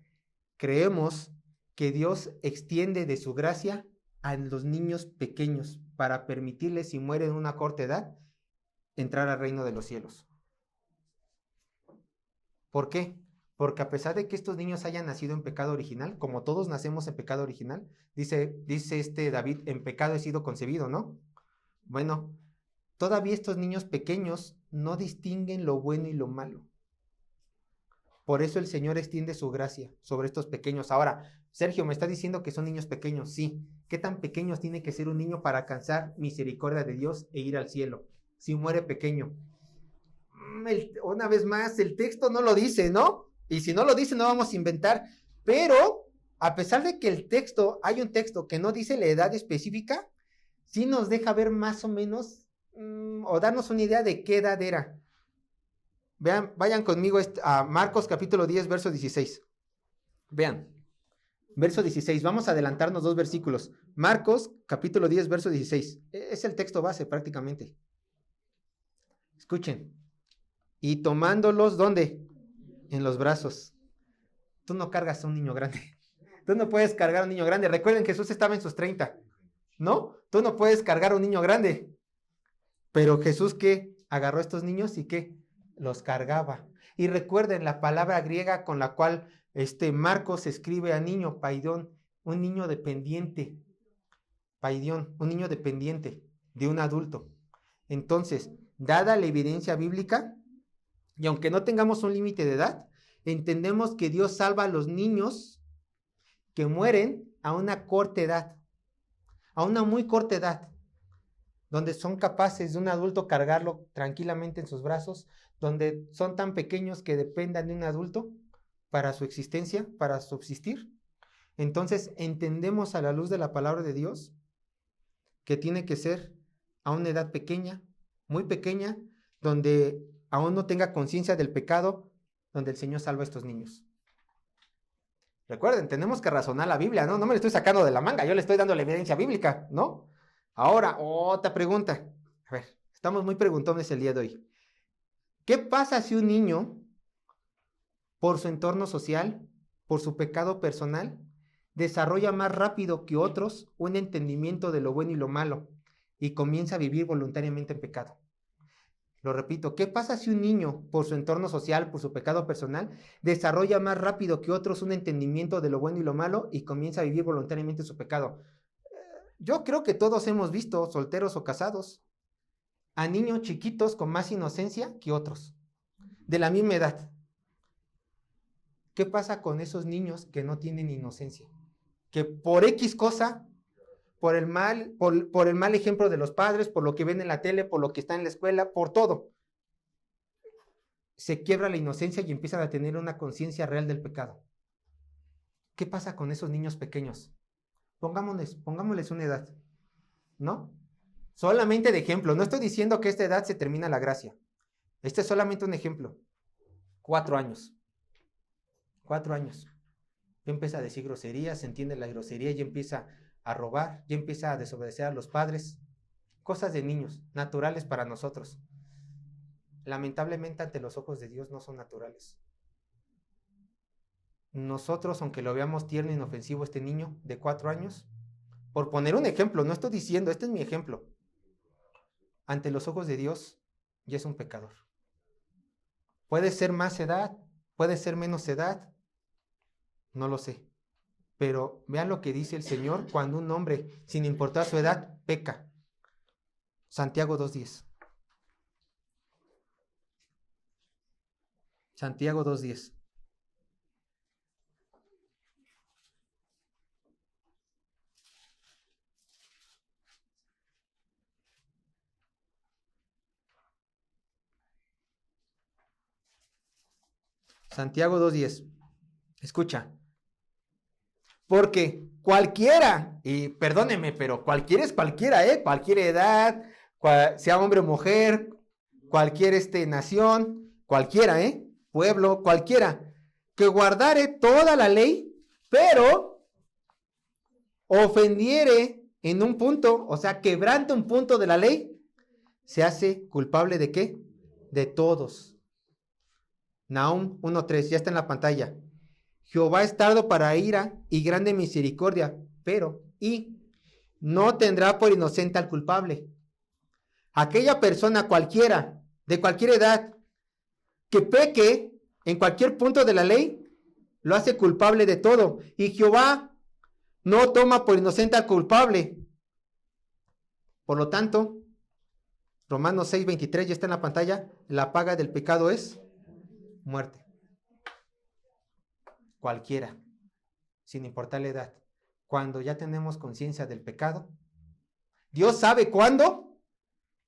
creemos que Dios extiende de su gracia a los niños pequeños para permitirles, si mueren en una corta edad, entrar al reino de los cielos. ¿Por qué? Porque a pesar de que estos niños hayan nacido en pecado original, como todos nacemos en pecado original, dice David, en pecado he sido concebido, ¿no? Bueno, todavía estos niños pequeños no distinguen lo bueno y lo malo. Por eso el Señor extiende su gracia sobre estos pequeños. Ahora, Sergio, me está diciendo que son niños pequeños. Sí. ¿Qué tan pequeños tiene que ser un niño para alcanzar misericordia de Dios e ir al cielo? Si muere pequeño. Una vez más, el texto no lo dice, ¿no? Y si no lo dice, no vamos a inventar. Pero, a pesar de que hay un texto que no dice la edad específica, sí nos deja ver más o menos, o darnos una idea de qué edad era. Vean, vayan conmigo a Marcos capítulo 10, verso 16. Vean, verso 16, vamos a adelantarnos 2 versículos. Marcos capítulo 10, verso 16. Es el texto base prácticamente. Escuchen. Y tomándolos, ¿dónde? En los brazos. Tú no cargas a un niño grande. Tú no puedes cargar a un niño grande. Recuerden, Jesús estaba en sus 30, ¿no? Tú no puedes cargar a un niño grande. Pero Jesús, ¿qué? Agarró a estos niños y ¿qué? Los cargaba. Y recuerden la palabra griega con la cual Marcos escribe a niño, paidión, un niño dependiente. Paidión, un niño dependiente de un adulto. Entonces, dada la evidencia bíblica, y aunque no tengamos un límite de edad, entendemos que Dios salva a los niños que mueren a una corta edad, a una muy corta edad, donde son capaces de un adulto cargarlo tranquilamente en sus brazos, donde son tan pequeños que dependan de un adulto para su existencia, para subsistir. Entonces entendemos a la luz de la palabra de Dios que tiene que ser a una edad pequeña, muy pequeña, donde aún no tenga conciencia del pecado, donde el Señor salva a estos niños. Recuerden, tenemos que razonar la Biblia, ¿no? No me la estoy sacando de la manga, yo le estoy dando la evidencia bíblica, ¿no? Ahora, otra pregunta. A ver, estamos muy preguntones el día de hoy. ¿Qué pasa si un niño, por su entorno social, por su pecado personal, desarrolla más rápido que otros un entendimiento de lo bueno y lo malo y comienza a vivir voluntariamente en pecado? Lo repito, ¿qué pasa si un niño, por su entorno social, por su pecado personal, desarrolla más rápido que otros un entendimiento de lo bueno y lo malo y comienza a vivir voluntariamente su pecado? Yo creo que todos hemos visto, solteros o casados, a niños chiquitos con más inocencia que otros, de la misma edad. ¿Qué pasa con esos niños que no tienen inocencia? Que por X cosa, por el mal ejemplo de los padres, por lo que ven en la tele, por lo que está en la escuela, por todo, se quiebra la inocencia y empiezan a tener una conciencia real del pecado. ¿Qué pasa con esos niños pequeños? Pongámosles una edad, ¿no? Solamente de ejemplo, no estoy diciendo que a esta edad se termina la gracia. Este es solamente un ejemplo. 4 años. 4 años. Ya empieza a decir groserías, se entiende la grosería, ya empieza a robar, ya empieza a desobedecer a los padres. Cosas de niños, naturales para nosotros. Lamentablemente ante los ojos de Dios no son naturales. Nosotros, aunque lo veamos tierno e inofensivo este niño de 4 años, por poner un ejemplo, no estoy diciendo, este es mi ejemplo, ante los ojos de Dios ya es un pecador. Puede ser más edad, puede ser menos edad, no lo sé. Pero vean lo que dice el Señor cuando un hombre, sin importar su edad, peca. Santiago 2:10. Santiago 2:10. Santiago 2:10. Escucha. Porque cualquiera, y perdóneme, pero cualquiera es cualquiera, cualquier edad, sea hombre o mujer, cualquier nación, cualquiera, pueblo, cualquiera, que guardare toda la ley, pero ofendiere en un punto, o sea, quebrante un punto de la ley, se hace culpable ¿de qué? De todos. Nahum 1:3, ya está en la pantalla. Jehová es tardo para ira y grande misericordia, pero, no tendrá por inocente al culpable. Aquella persona cualquiera, de cualquier edad, que peque en cualquier punto de la ley, lo hace culpable de todo. Y Jehová no toma por inocente al culpable. Por lo tanto, Romanos 6:23 ya está en la pantalla, la paga del pecado es muerte. Cualquiera. sin importar la edad, cuando ya tenemos conciencia del pecado. Dios sabe cuándo,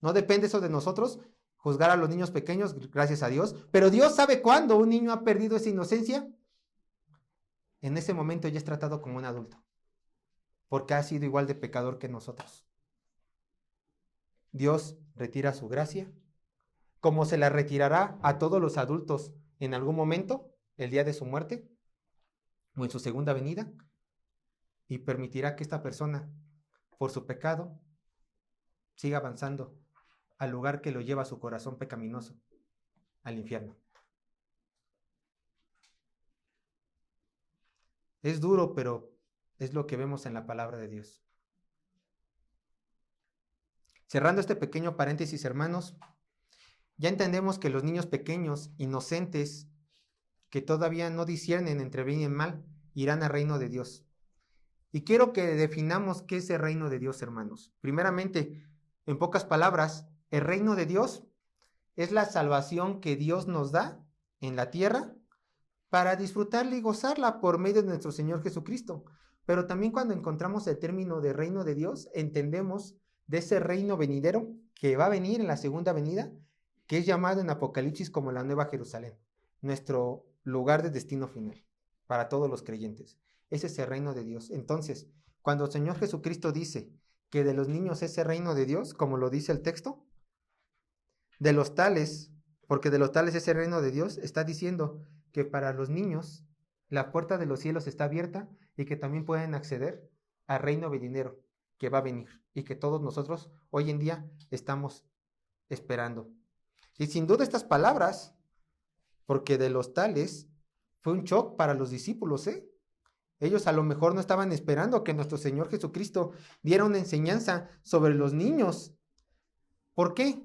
no depende eso de nosotros, juzgar a los niños pequeños, gracias a Dios, pero Dios sabe cuándo un niño ha perdido esa inocencia. En ese momento ya es tratado como un adulto, porque ha sido igual de pecador que nosotros. Dios retira su gracia, como se la retirará a todos los adultos en algún momento, el día de su muerte, o en su segunda venida, y permitirá que esta persona, por su pecado, siga avanzando al lugar que lo lleva a su corazón pecaminoso, al infierno. Es duro, pero es lo que vemos en la palabra de Dios. Cerrando este pequeño paréntesis, hermanos, ya entendemos que los niños pequeños, inocentes, que todavía no disciernen entre bien y mal, irán al reino de Dios. Y quiero que definamos qué es el reino de Dios, hermanos. Primeramente, en pocas palabras, el reino de Dios es la salvación que Dios nos da en la tierra para disfrutarla y gozarla por medio de nuestro Señor Jesucristo. Pero también cuando encontramos el término de reino de Dios, entendemos de ese reino venidero que va a venir en la segunda venida, que es llamado en Apocalipsis como la Nueva Jerusalén, nuestro lugar de destino final para todos los creyentes. Ese es el reino de Dios. Entonces, cuando el Señor Jesucristo dice que de los niños es el reino de Dios, como lo dice el texto, de los tales, porque de los tales es el reino de Dios, está diciendo que para los niños la puerta de los cielos está abierta y que también pueden acceder al reino venidero que va a venir y que todos nosotros hoy en día estamos esperando. Y sin duda estas palabras, porque de los tales fue un shock para los discípulos, Ellos a lo mejor no estaban esperando que nuestro Señor Jesucristo diera una enseñanza sobre los niños. ¿Por qué?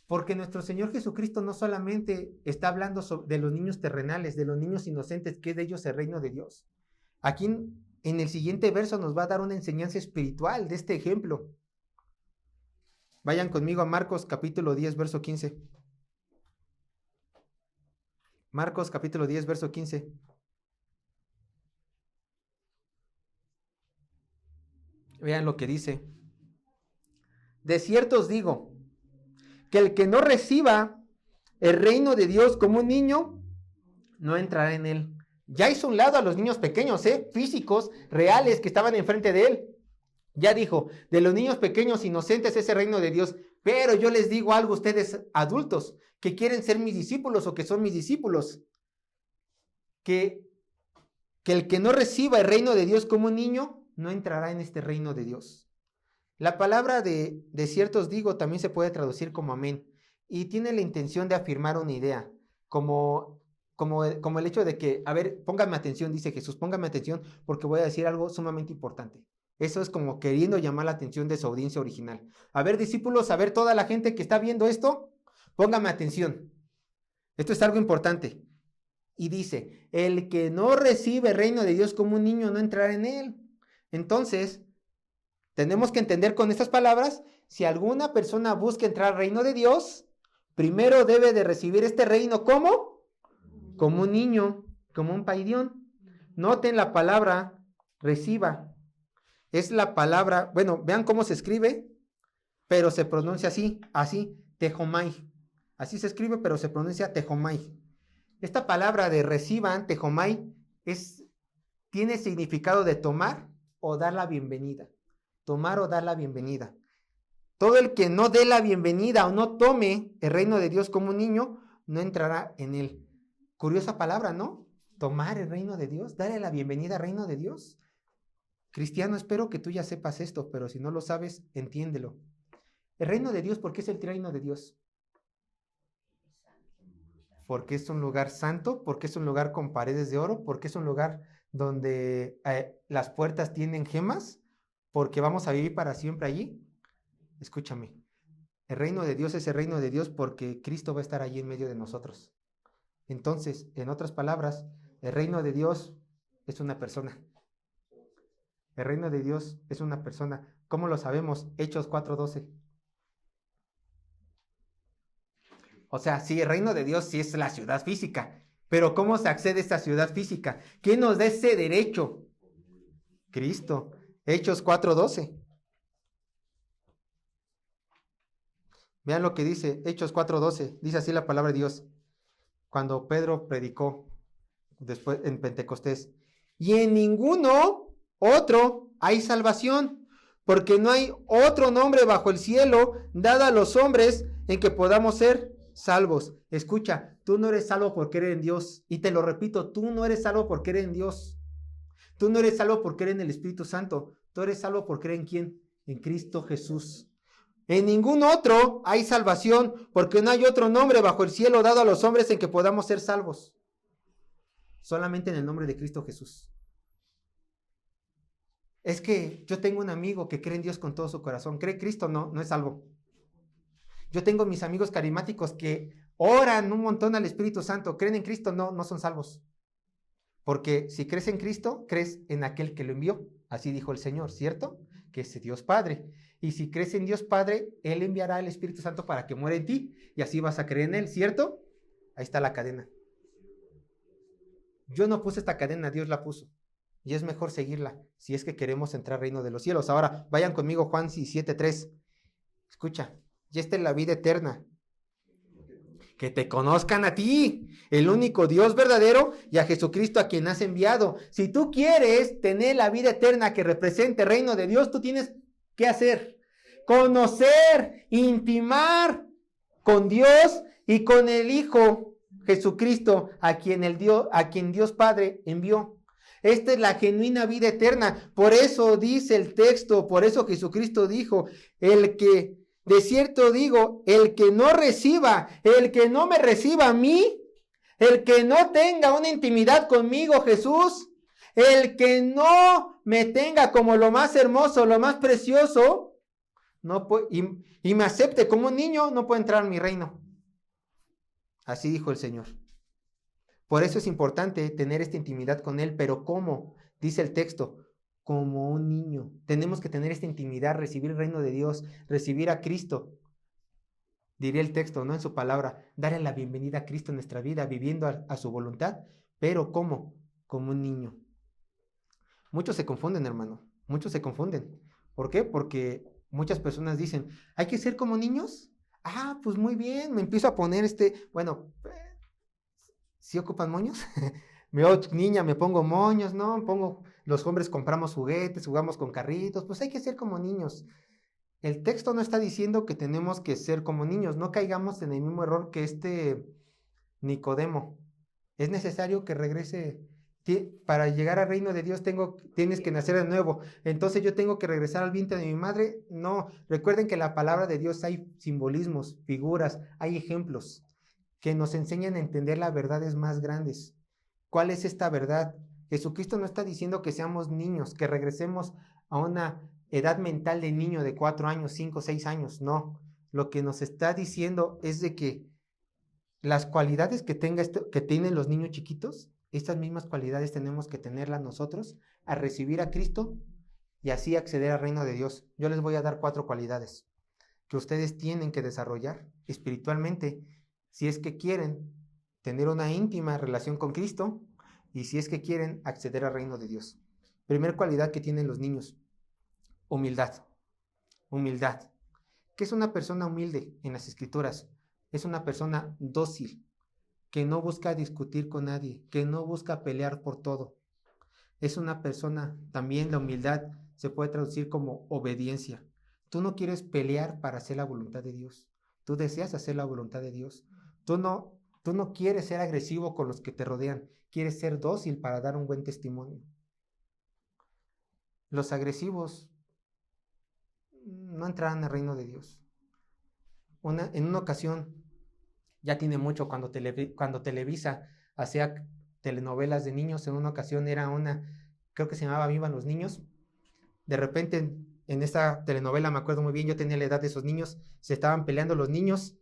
Porque nuestro Señor Jesucristo no solamente está hablando de los niños terrenales, de los niños inocentes, que es de ellos el reino de Dios. Aquí en el siguiente verso nos va a dar una enseñanza espiritual de este ejemplo. Vayan conmigo a Marcos capítulo 10, verso 15. Marcos capítulo 10, verso 15. Vean lo que dice. De cierto os digo, que el que no reciba el reino de Dios como un niño, no entrará en él. Ya hizo un lado a los niños pequeños, físicos, reales, que estaban enfrente de él. Ya dijo, de los niños pequeños inocentes es el reino de Dios. Pero yo les digo algo a ustedes adultos, que quieren ser mis discípulos o que son mis discípulos, que el que no reciba el reino de Dios como un niño, no entrará en este reino de Dios. La palabra de cierto os digo también se puede traducir como amén y tiene la intención de afirmar una idea, como el hecho de que, a ver, pónganme atención, dice Jesús, pónganme atención porque voy a decir algo sumamente importante. Eso es como queriendo llamar la atención de su audiencia original. A ver, discípulos, a ver, toda la gente que está viendo esto, pónganme atención. Esto es algo importante. Y dice, el que no recibe el reino de Dios como un niño no entrará en él. Entonces, tenemos que entender con estas palabras, si alguna persona busca entrar al reino de Dios, primero debe de recibir este reino ¿cómo? Como un niño, como un paidión. Noten la palabra reciba. Es la palabra, bueno, vean cómo se escribe, pero se pronuncia así, tejomai. Así se escribe, pero se pronuncia tejomai. Esta palabra de reciban, tejomai, tiene significado de tomar o dar la bienvenida. Tomar o dar la bienvenida. Todo el que no dé la bienvenida o no tome el reino de Dios como un niño, no entrará en él. Curiosa palabra, ¿no? Tomar el reino de Dios, darle la bienvenida al reino de Dios. Cristiano, espero que tú ya sepas esto, pero si no lo sabes, entiéndelo. El reino de Dios, ¿por qué es el reino de Dios? Porque es un lugar santo, porque es un lugar con paredes de oro, porque es un lugar donde las puertas tienen gemas, porque vamos a vivir para siempre allí. Escúchame, el reino de Dios es el reino de Dios porque Cristo va a estar allí en medio de nosotros. Entonces, en otras palabras, el reino de Dios es una persona. El reino de Dios es una persona. ¿Cómo lo sabemos? Hechos 4:12. O sea, sí, el reino de Dios sí es la ciudad física. Pero ¿cómo se accede a esta ciudad física? ¿Quién nos da ese derecho? Cristo. Hechos 4:12. Vean lo que dice Hechos 4:12. Dice así la palabra de Dios. Cuando Pedro predicó después en Pentecostés. Y en ninguno otro hay salvación, porque no hay otro nombre bajo el cielo dado a los hombres en que podamos ser salvos. Escucha, tú no eres salvo por creer en Dios. Y te lo repito, tú no eres salvo por creer en Dios. Tú no eres salvo por creer en el Espíritu Santo. Tú eres salvo por creer en ¿quién? En Cristo Jesús. En ningún otro hay salvación, porque no hay otro nombre bajo el cielo dado a los hombres en que podamos ser salvos. Solamente en el nombre de Cristo Jesús. Es que yo tengo un amigo que cree en Dios con todo su corazón. ¿Cree en Cristo? No, no es salvo. Yo tengo mis amigos carismáticos que oran un montón al Espíritu Santo. ¿Creen en Cristo? No, no son salvos. Porque si crees en Cristo, crees en aquel que lo envió. Así dijo el Señor, ¿cierto? Que es Dios Padre. Y si crees en Dios Padre, Él enviará el Espíritu Santo para que muera en ti. Y así vas a creer en Él, ¿cierto? Ahí está la cadena. Yo no puse esta cadena, Dios la puso. Y es mejor seguirla si es que queremos entrar al reino de los cielos. Ahora, vayan conmigo Juan 17:3. Escucha, y esta es la vida eterna. Que te conozcan a ti, el único Dios verdadero, y a Jesucristo a quien has enviado. Si tú quieres tener la vida eterna que represente el reino de Dios, tú tienes que hacer. Conocer, intimar con Dios y con el Hijo Jesucristo, a quien Dios Padre envió. Esta es la genuina vida eterna. Por eso dice el texto, por eso Jesucristo dijo, de cierto digo, el que no me reciba a mí, el que no tenga una intimidad conmigo, Jesús, el que no me tenga como lo más hermoso, lo más precioso, no puede, y me acepte como un niño, no puede entrar en mi reino. Así dijo el Señor. Por eso es importante tener esta intimidad con Él, pero ¿cómo? Dice el texto, como un niño. Tenemos que tener esta intimidad, recibir el reino de Dios, recibir a Cristo. Diría el texto, ¿no? En su palabra, darle la bienvenida a Cristo en nuestra vida, viviendo a su voluntad, pero ¿cómo? Como un niño. Muchos se confunden, hermano, muchos se confunden. ¿Por qué? Porque muchas personas dicen, ¿hay que ser como niños? Ah, pues muy bien, me empiezo a poner ¿sí ocupan moños? Me veo niña, me pongo moños, ¿no? Los hombres compramos juguetes, jugamos con carritos, pues hay que ser como niños. El texto no está diciendo que tenemos que ser como niños, no caigamos en el mismo error que Nicodemo. Es necesario que regrese, para llegar al reino de Dios tienes que nacer de nuevo, entonces yo tengo que regresar al vientre de mi madre. No, recuerden que en la palabra de Dios hay simbolismos, figuras, hay ejemplos que nos enseñan a entender las verdades más grandes. ¿Cuál es esta verdad? Jesucristo no está diciendo que seamos niños, que regresemos a una edad mental de niño de 4 años, 5, 6 años. No, lo que nos está diciendo es de que las cualidades que tienen los niños chiquitos, estas mismas cualidades tenemos que tenerlas nosotros a recibir a Cristo y así acceder al reino de Dios. Yo les voy a dar 4 cualidades que ustedes tienen que desarrollar espiritualmente si es que quieren tener una íntima relación con Cristo y si es que quieren acceder al reino de Dios. Primera cualidad que tienen los niños, humildad. Humildad. ¿Qué es una persona humilde en las Escrituras? Es una persona dócil, que no busca discutir con nadie, que no busca pelear por todo. Es una persona, también la humildad se puede traducir como obediencia. Tú no quieres pelear para hacer la voluntad de Dios. Tú deseas hacer la voluntad de Dios. Tú no quieres ser agresivo con los que te rodean. Quieres ser dócil para dar un buen testimonio. Los agresivos no entrarán al reino de Dios. En una ocasión, ya tiene mucho, cuando Televisa hacía telenovelas de niños, en una ocasión creo que se llamaba Vivan los Niños. De repente, en esta telenovela, me acuerdo muy bien, yo tenía la edad de esos niños, se estaban peleando los niños,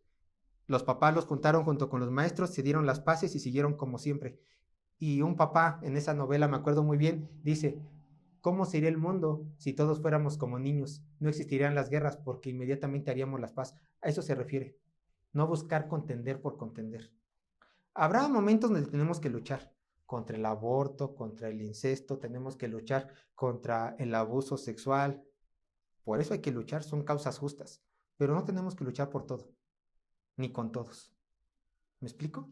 los papás los juntaron junto con los maestros, se dieron las paces y siguieron como siempre. Y un papá en esa novela, me acuerdo muy bien, dice, ¿cómo sería el mundo si todos fuéramos como niños? No existirían las guerras porque inmediatamente haríamos la paz. A eso se refiere. No buscar contender por contender. Habrá momentos donde tenemos que luchar contra el aborto, contra el incesto, tenemos que luchar contra el abuso sexual. Por eso hay que luchar, son causas justas. Pero no tenemos que luchar por todo, ni con todos. ¿Me explico?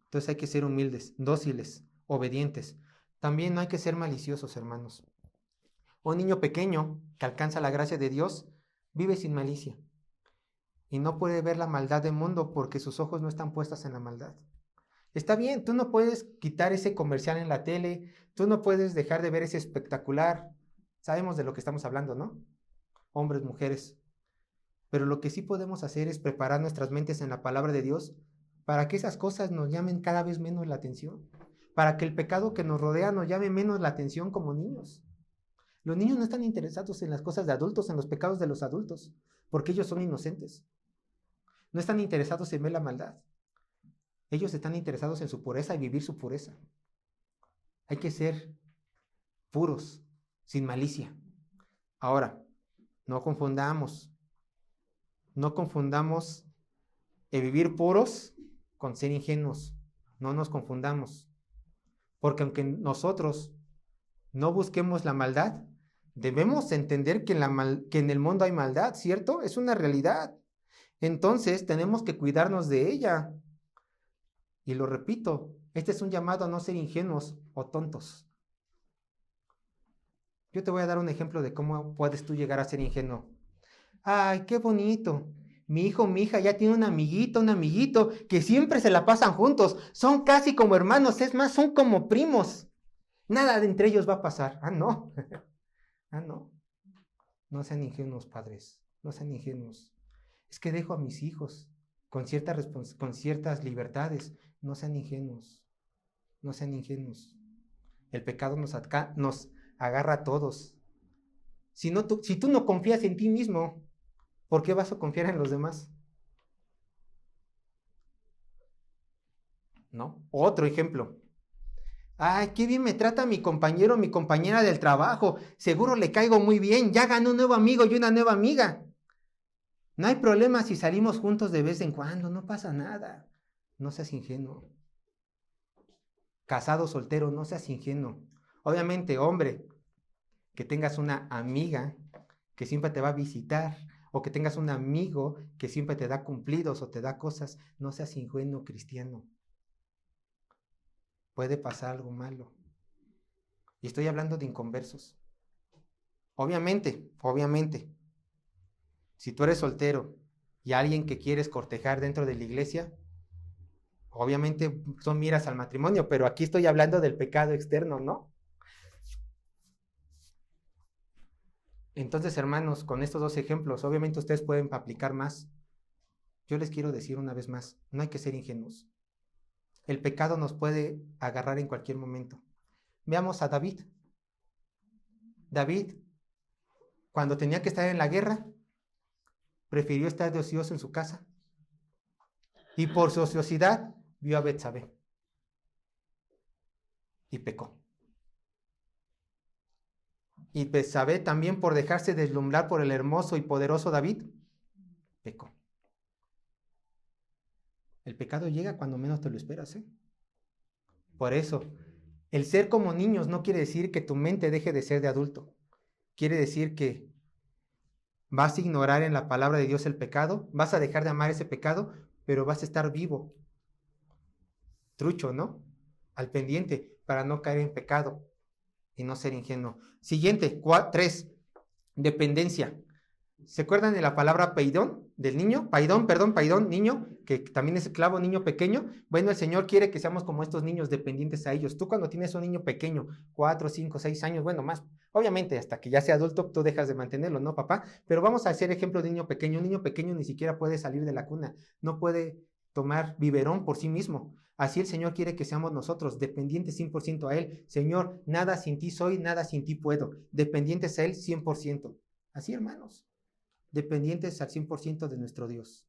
Entonces hay que ser humildes, dóciles, obedientes. También no hay que ser maliciosos, hermanos. Un niño pequeño que alcanza la gracia de Dios vive sin malicia y no puede ver la maldad del mundo porque sus ojos no están puestos en la maldad. Está bien, tú no puedes quitar ese comercial en la tele, tú no puedes dejar de ver ese espectacular. Sabemos de lo que estamos hablando, ¿no? Hombres, mujeres. Pero lo que sí podemos hacer es preparar nuestras mentes en la palabra de Dios para que esas cosas nos llamen cada vez menos la atención, para que el pecado que nos rodea nos llame menos la atención como niños. Los niños no están interesados en las cosas de adultos, en los pecados de los adultos, porque ellos son inocentes. No están interesados en ver la maldad. Ellos están interesados en su pureza y vivir su pureza. Hay que ser puros, sin malicia. Ahora, no confundamos el vivir puros con ser ingenuos. No nos confundamos. Porque aunque nosotros no busquemos la maldad, debemos entender que en el mundo hay maldad, ¿cierto? Es una realidad. Entonces tenemos que cuidarnos de ella. Y lo repito, este es un llamado a no ser ingenuos o tontos. Yo te voy a dar un ejemplo de cómo puedes tú llegar a ser ingenuo. Ay, qué bonito. Mi hijo o mi hija ya tiene una amiguita, un amiguito, que siempre se la pasan juntos. Son casi como hermanos, es más, son como primos. Nada de entre ellos va a pasar. Ah, no. Ah, no. No sean ingenuos, padres. No sean ingenuos. Es que dejo a mis hijos con ciertas libertades. No sean ingenuos. No sean ingenuos. El pecado nos agarra a todos. Si tú no confías en ti mismo, ¿por qué vas a confiar en los demás? ¿No? Otro ejemplo. Ay, qué bien me trata mi compañero, mi compañera del trabajo. Seguro le caigo muy bien. Ya ganó un nuevo amigo y una nueva amiga. No hay problema si salimos juntos de vez en cuando. No pasa nada. No seas ingenuo. Casado, soltero, no seas ingenuo. Obviamente, hombre, que tengas una amiga que siempre te va a visitar, o que tengas un amigo que siempre te da cumplidos o te da cosas, no seas ingenuo cristiano. Puede pasar algo malo. Y estoy hablando de inconversos. Obviamente, si tú eres soltero y alguien que quieres cortejar dentro de la iglesia, obviamente son miras al matrimonio, pero aquí estoy hablando del pecado externo, ¿no? Entonces, hermanos, con estos dos ejemplos, obviamente ustedes pueden aplicar más. Yo les quiero decir una vez más, no hay que ser ingenuos. El pecado nos puede agarrar en cualquier momento. Veamos a David. David, cuando tenía que estar en la guerra, prefirió estar de ocioso en su casa. Y por su ociosidad, vio a Betsabé. Y pecó. Y Betsabé también, por dejarse deslumbrar por el hermoso y poderoso David, pecó. El pecado llega cuando menos te lo esperas, ¿eh? Por eso, el ser como niños no quiere decir que tu mente deje de ser de adulto. Quiere decir que vas a ignorar en la palabra de Dios el pecado, vas a dejar de amar ese pecado, pero vas a estar vivo. Trucho, ¿no? Al pendiente para no caer en pecado y no ser ingenuo. Siguiente, 3, dependencia. ¿Se acuerdan de la palabra peidón del niño? Paidón, niño, que también es esclavo, niño pequeño. Bueno, el Señor quiere que seamos como estos niños dependientes a ellos. Tú cuando tienes un niño pequeño, 4, 5, 6 años, bueno, más, obviamente hasta que ya sea adulto tú dejas de mantenerlo, ¿no, papá? Pero vamos a hacer ejemplo de niño pequeño. Un niño pequeño ni siquiera puede salir de la cuna, no puede tomar biberón por sí mismo. Así el Señor quiere que seamos nosotros, dependientes 100% a Él. Señor, nada sin ti soy, nada sin ti puedo. Dependientes a Él 100%. Así, hermanos. Dependientes al 100% de nuestro Dios.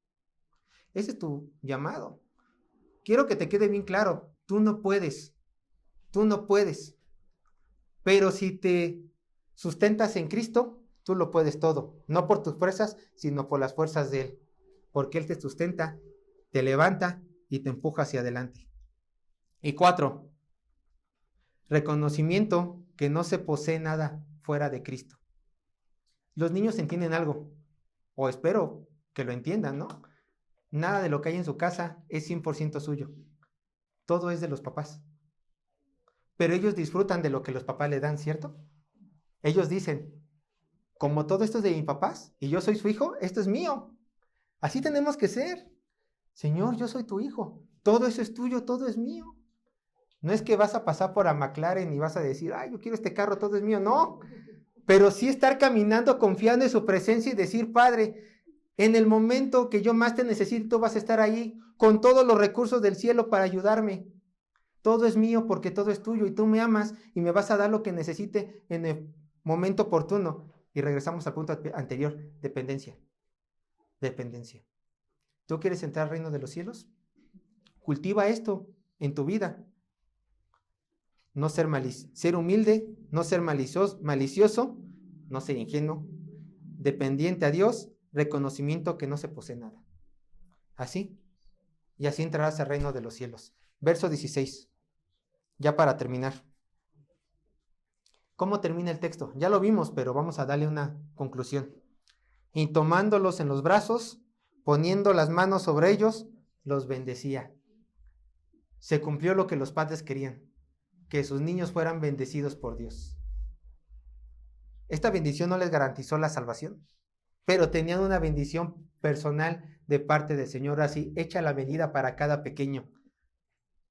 Ese es tu llamado. Quiero que te quede bien claro, tú no puedes, pero si te sustentas en Cristo, tú lo puedes todo, no por tus fuerzas, sino por las fuerzas de Él, porque Él te sustenta, te levanta y te empuja hacia adelante. Y 4, reconocimiento que no se posee nada fuera de Cristo. Los niños entienden algo, o espero que lo entiendan, ¿no? Nada de lo que hay en su casa es 100% suyo. Todo es de los papás. Pero ellos disfrutan de lo que los papás le dan, ¿cierto? Ellos dicen, como todo esto es de mis papás y yo soy su hijo, esto es mío. Así tenemos que ser. Señor, yo soy tu hijo. Todo eso es tuyo, todo es mío. No es que vas a pasar por a McLaren y vas a decir, ay, yo quiero este carro, todo es mío. No, pero sí estar caminando confiando en su presencia y decir, Padre, en el momento que yo más te necesito, vas a estar ahí con todos los recursos del cielo para ayudarme. Todo es mío porque todo es tuyo y tú me amas y me vas a dar lo que necesite en el momento oportuno. Y regresamos al punto anterior, dependencia. Dependencia. ¿Tú quieres entrar al reino de los cielos? Cultiva esto en tu vida. No ser ser humilde, no ser malicioso, no ser ingenuo, dependiente a Dios, reconocimiento que no se posee nada. Así. Y así entrarás al reino de los cielos. Verso 16. Ya para terminar. ¿Cómo termina el texto? Ya lo vimos, pero vamos a darle una conclusión. Y tomándolos en los brazos, poniendo las manos sobre ellos, los bendecía. Se cumplió lo que los padres querían, que sus niños fueran bendecidos por Dios. Esta bendición no les garantizó la salvación, pero tenían una bendición personal de parte del Señor, así hecha la medida para cada pequeño.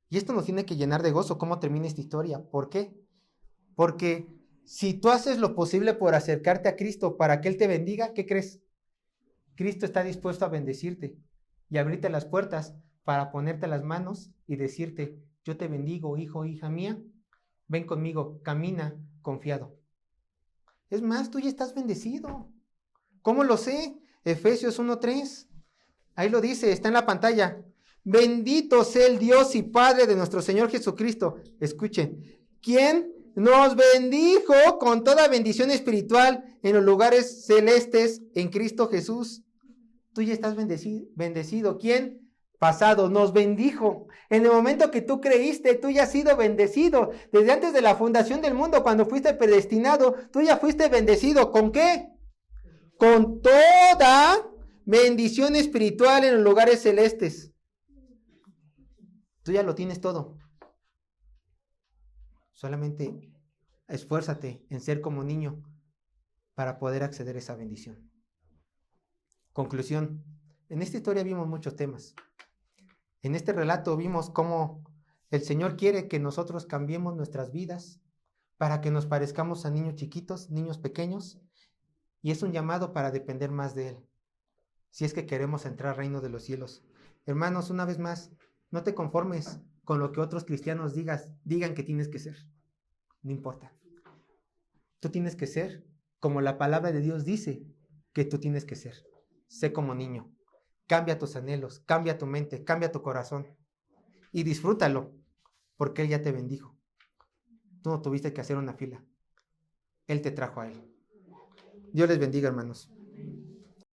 Y esto nos tiene que llenar de gozo. ¿Cómo termina esta historia? ¿Por qué? Porque si tú haces lo posible por acercarte a Cristo para que Él te bendiga, ¿qué crees? Cristo está dispuesto a bendecirte y abrirte las puertas para ponerte las manos y decirte, yo te bendigo, hijo, hija mía, ven conmigo, camina confiado. Es más, tú ya estás bendecido. ¿Cómo lo sé? Efesios 1:3. Ahí lo dice, está en la pantalla. Bendito sea el Dios y Padre de nuestro Señor Jesucristo. Escuchen, ¿quién nos bendijo con toda bendición espiritual en los lugares celestes en Cristo Jesús? Tú ya estás bendecido. ¿Quién? Pasado, nos bendijo. En el momento que tú creíste, tú ya has sido bendecido. Desde antes de la fundación del mundo, cuando fuiste predestinado, tú ya fuiste bendecido. ¿Con qué? Con toda bendición espiritual en los lugares celestes. Tú ya lo tienes todo. Solamente esfuérzate en ser como niño para poder acceder a esa bendición. Conclusión. En esta historia vimos muchos temas. En este relato vimos cómo el Señor quiere que nosotros cambiemos nuestras vidas para que nos parezcamos a niños chiquitos, niños pequeños, y es un llamado para depender más de Él, si es que queremos entrar al reino de los cielos. Hermanos, una vez más, no te conformes con lo que otros cristianos digan que tienes que ser. No importa. Tú tienes que ser como la palabra de Dios dice que tú tienes que ser. Sé como niño. Cambia tus anhelos, cambia tu mente, cambia tu corazón y disfrútalo, porque Él ya te bendijo. Tú no tuviste que hacer una fila. Él te trajo a Él. Dios les bendiga, hermanos.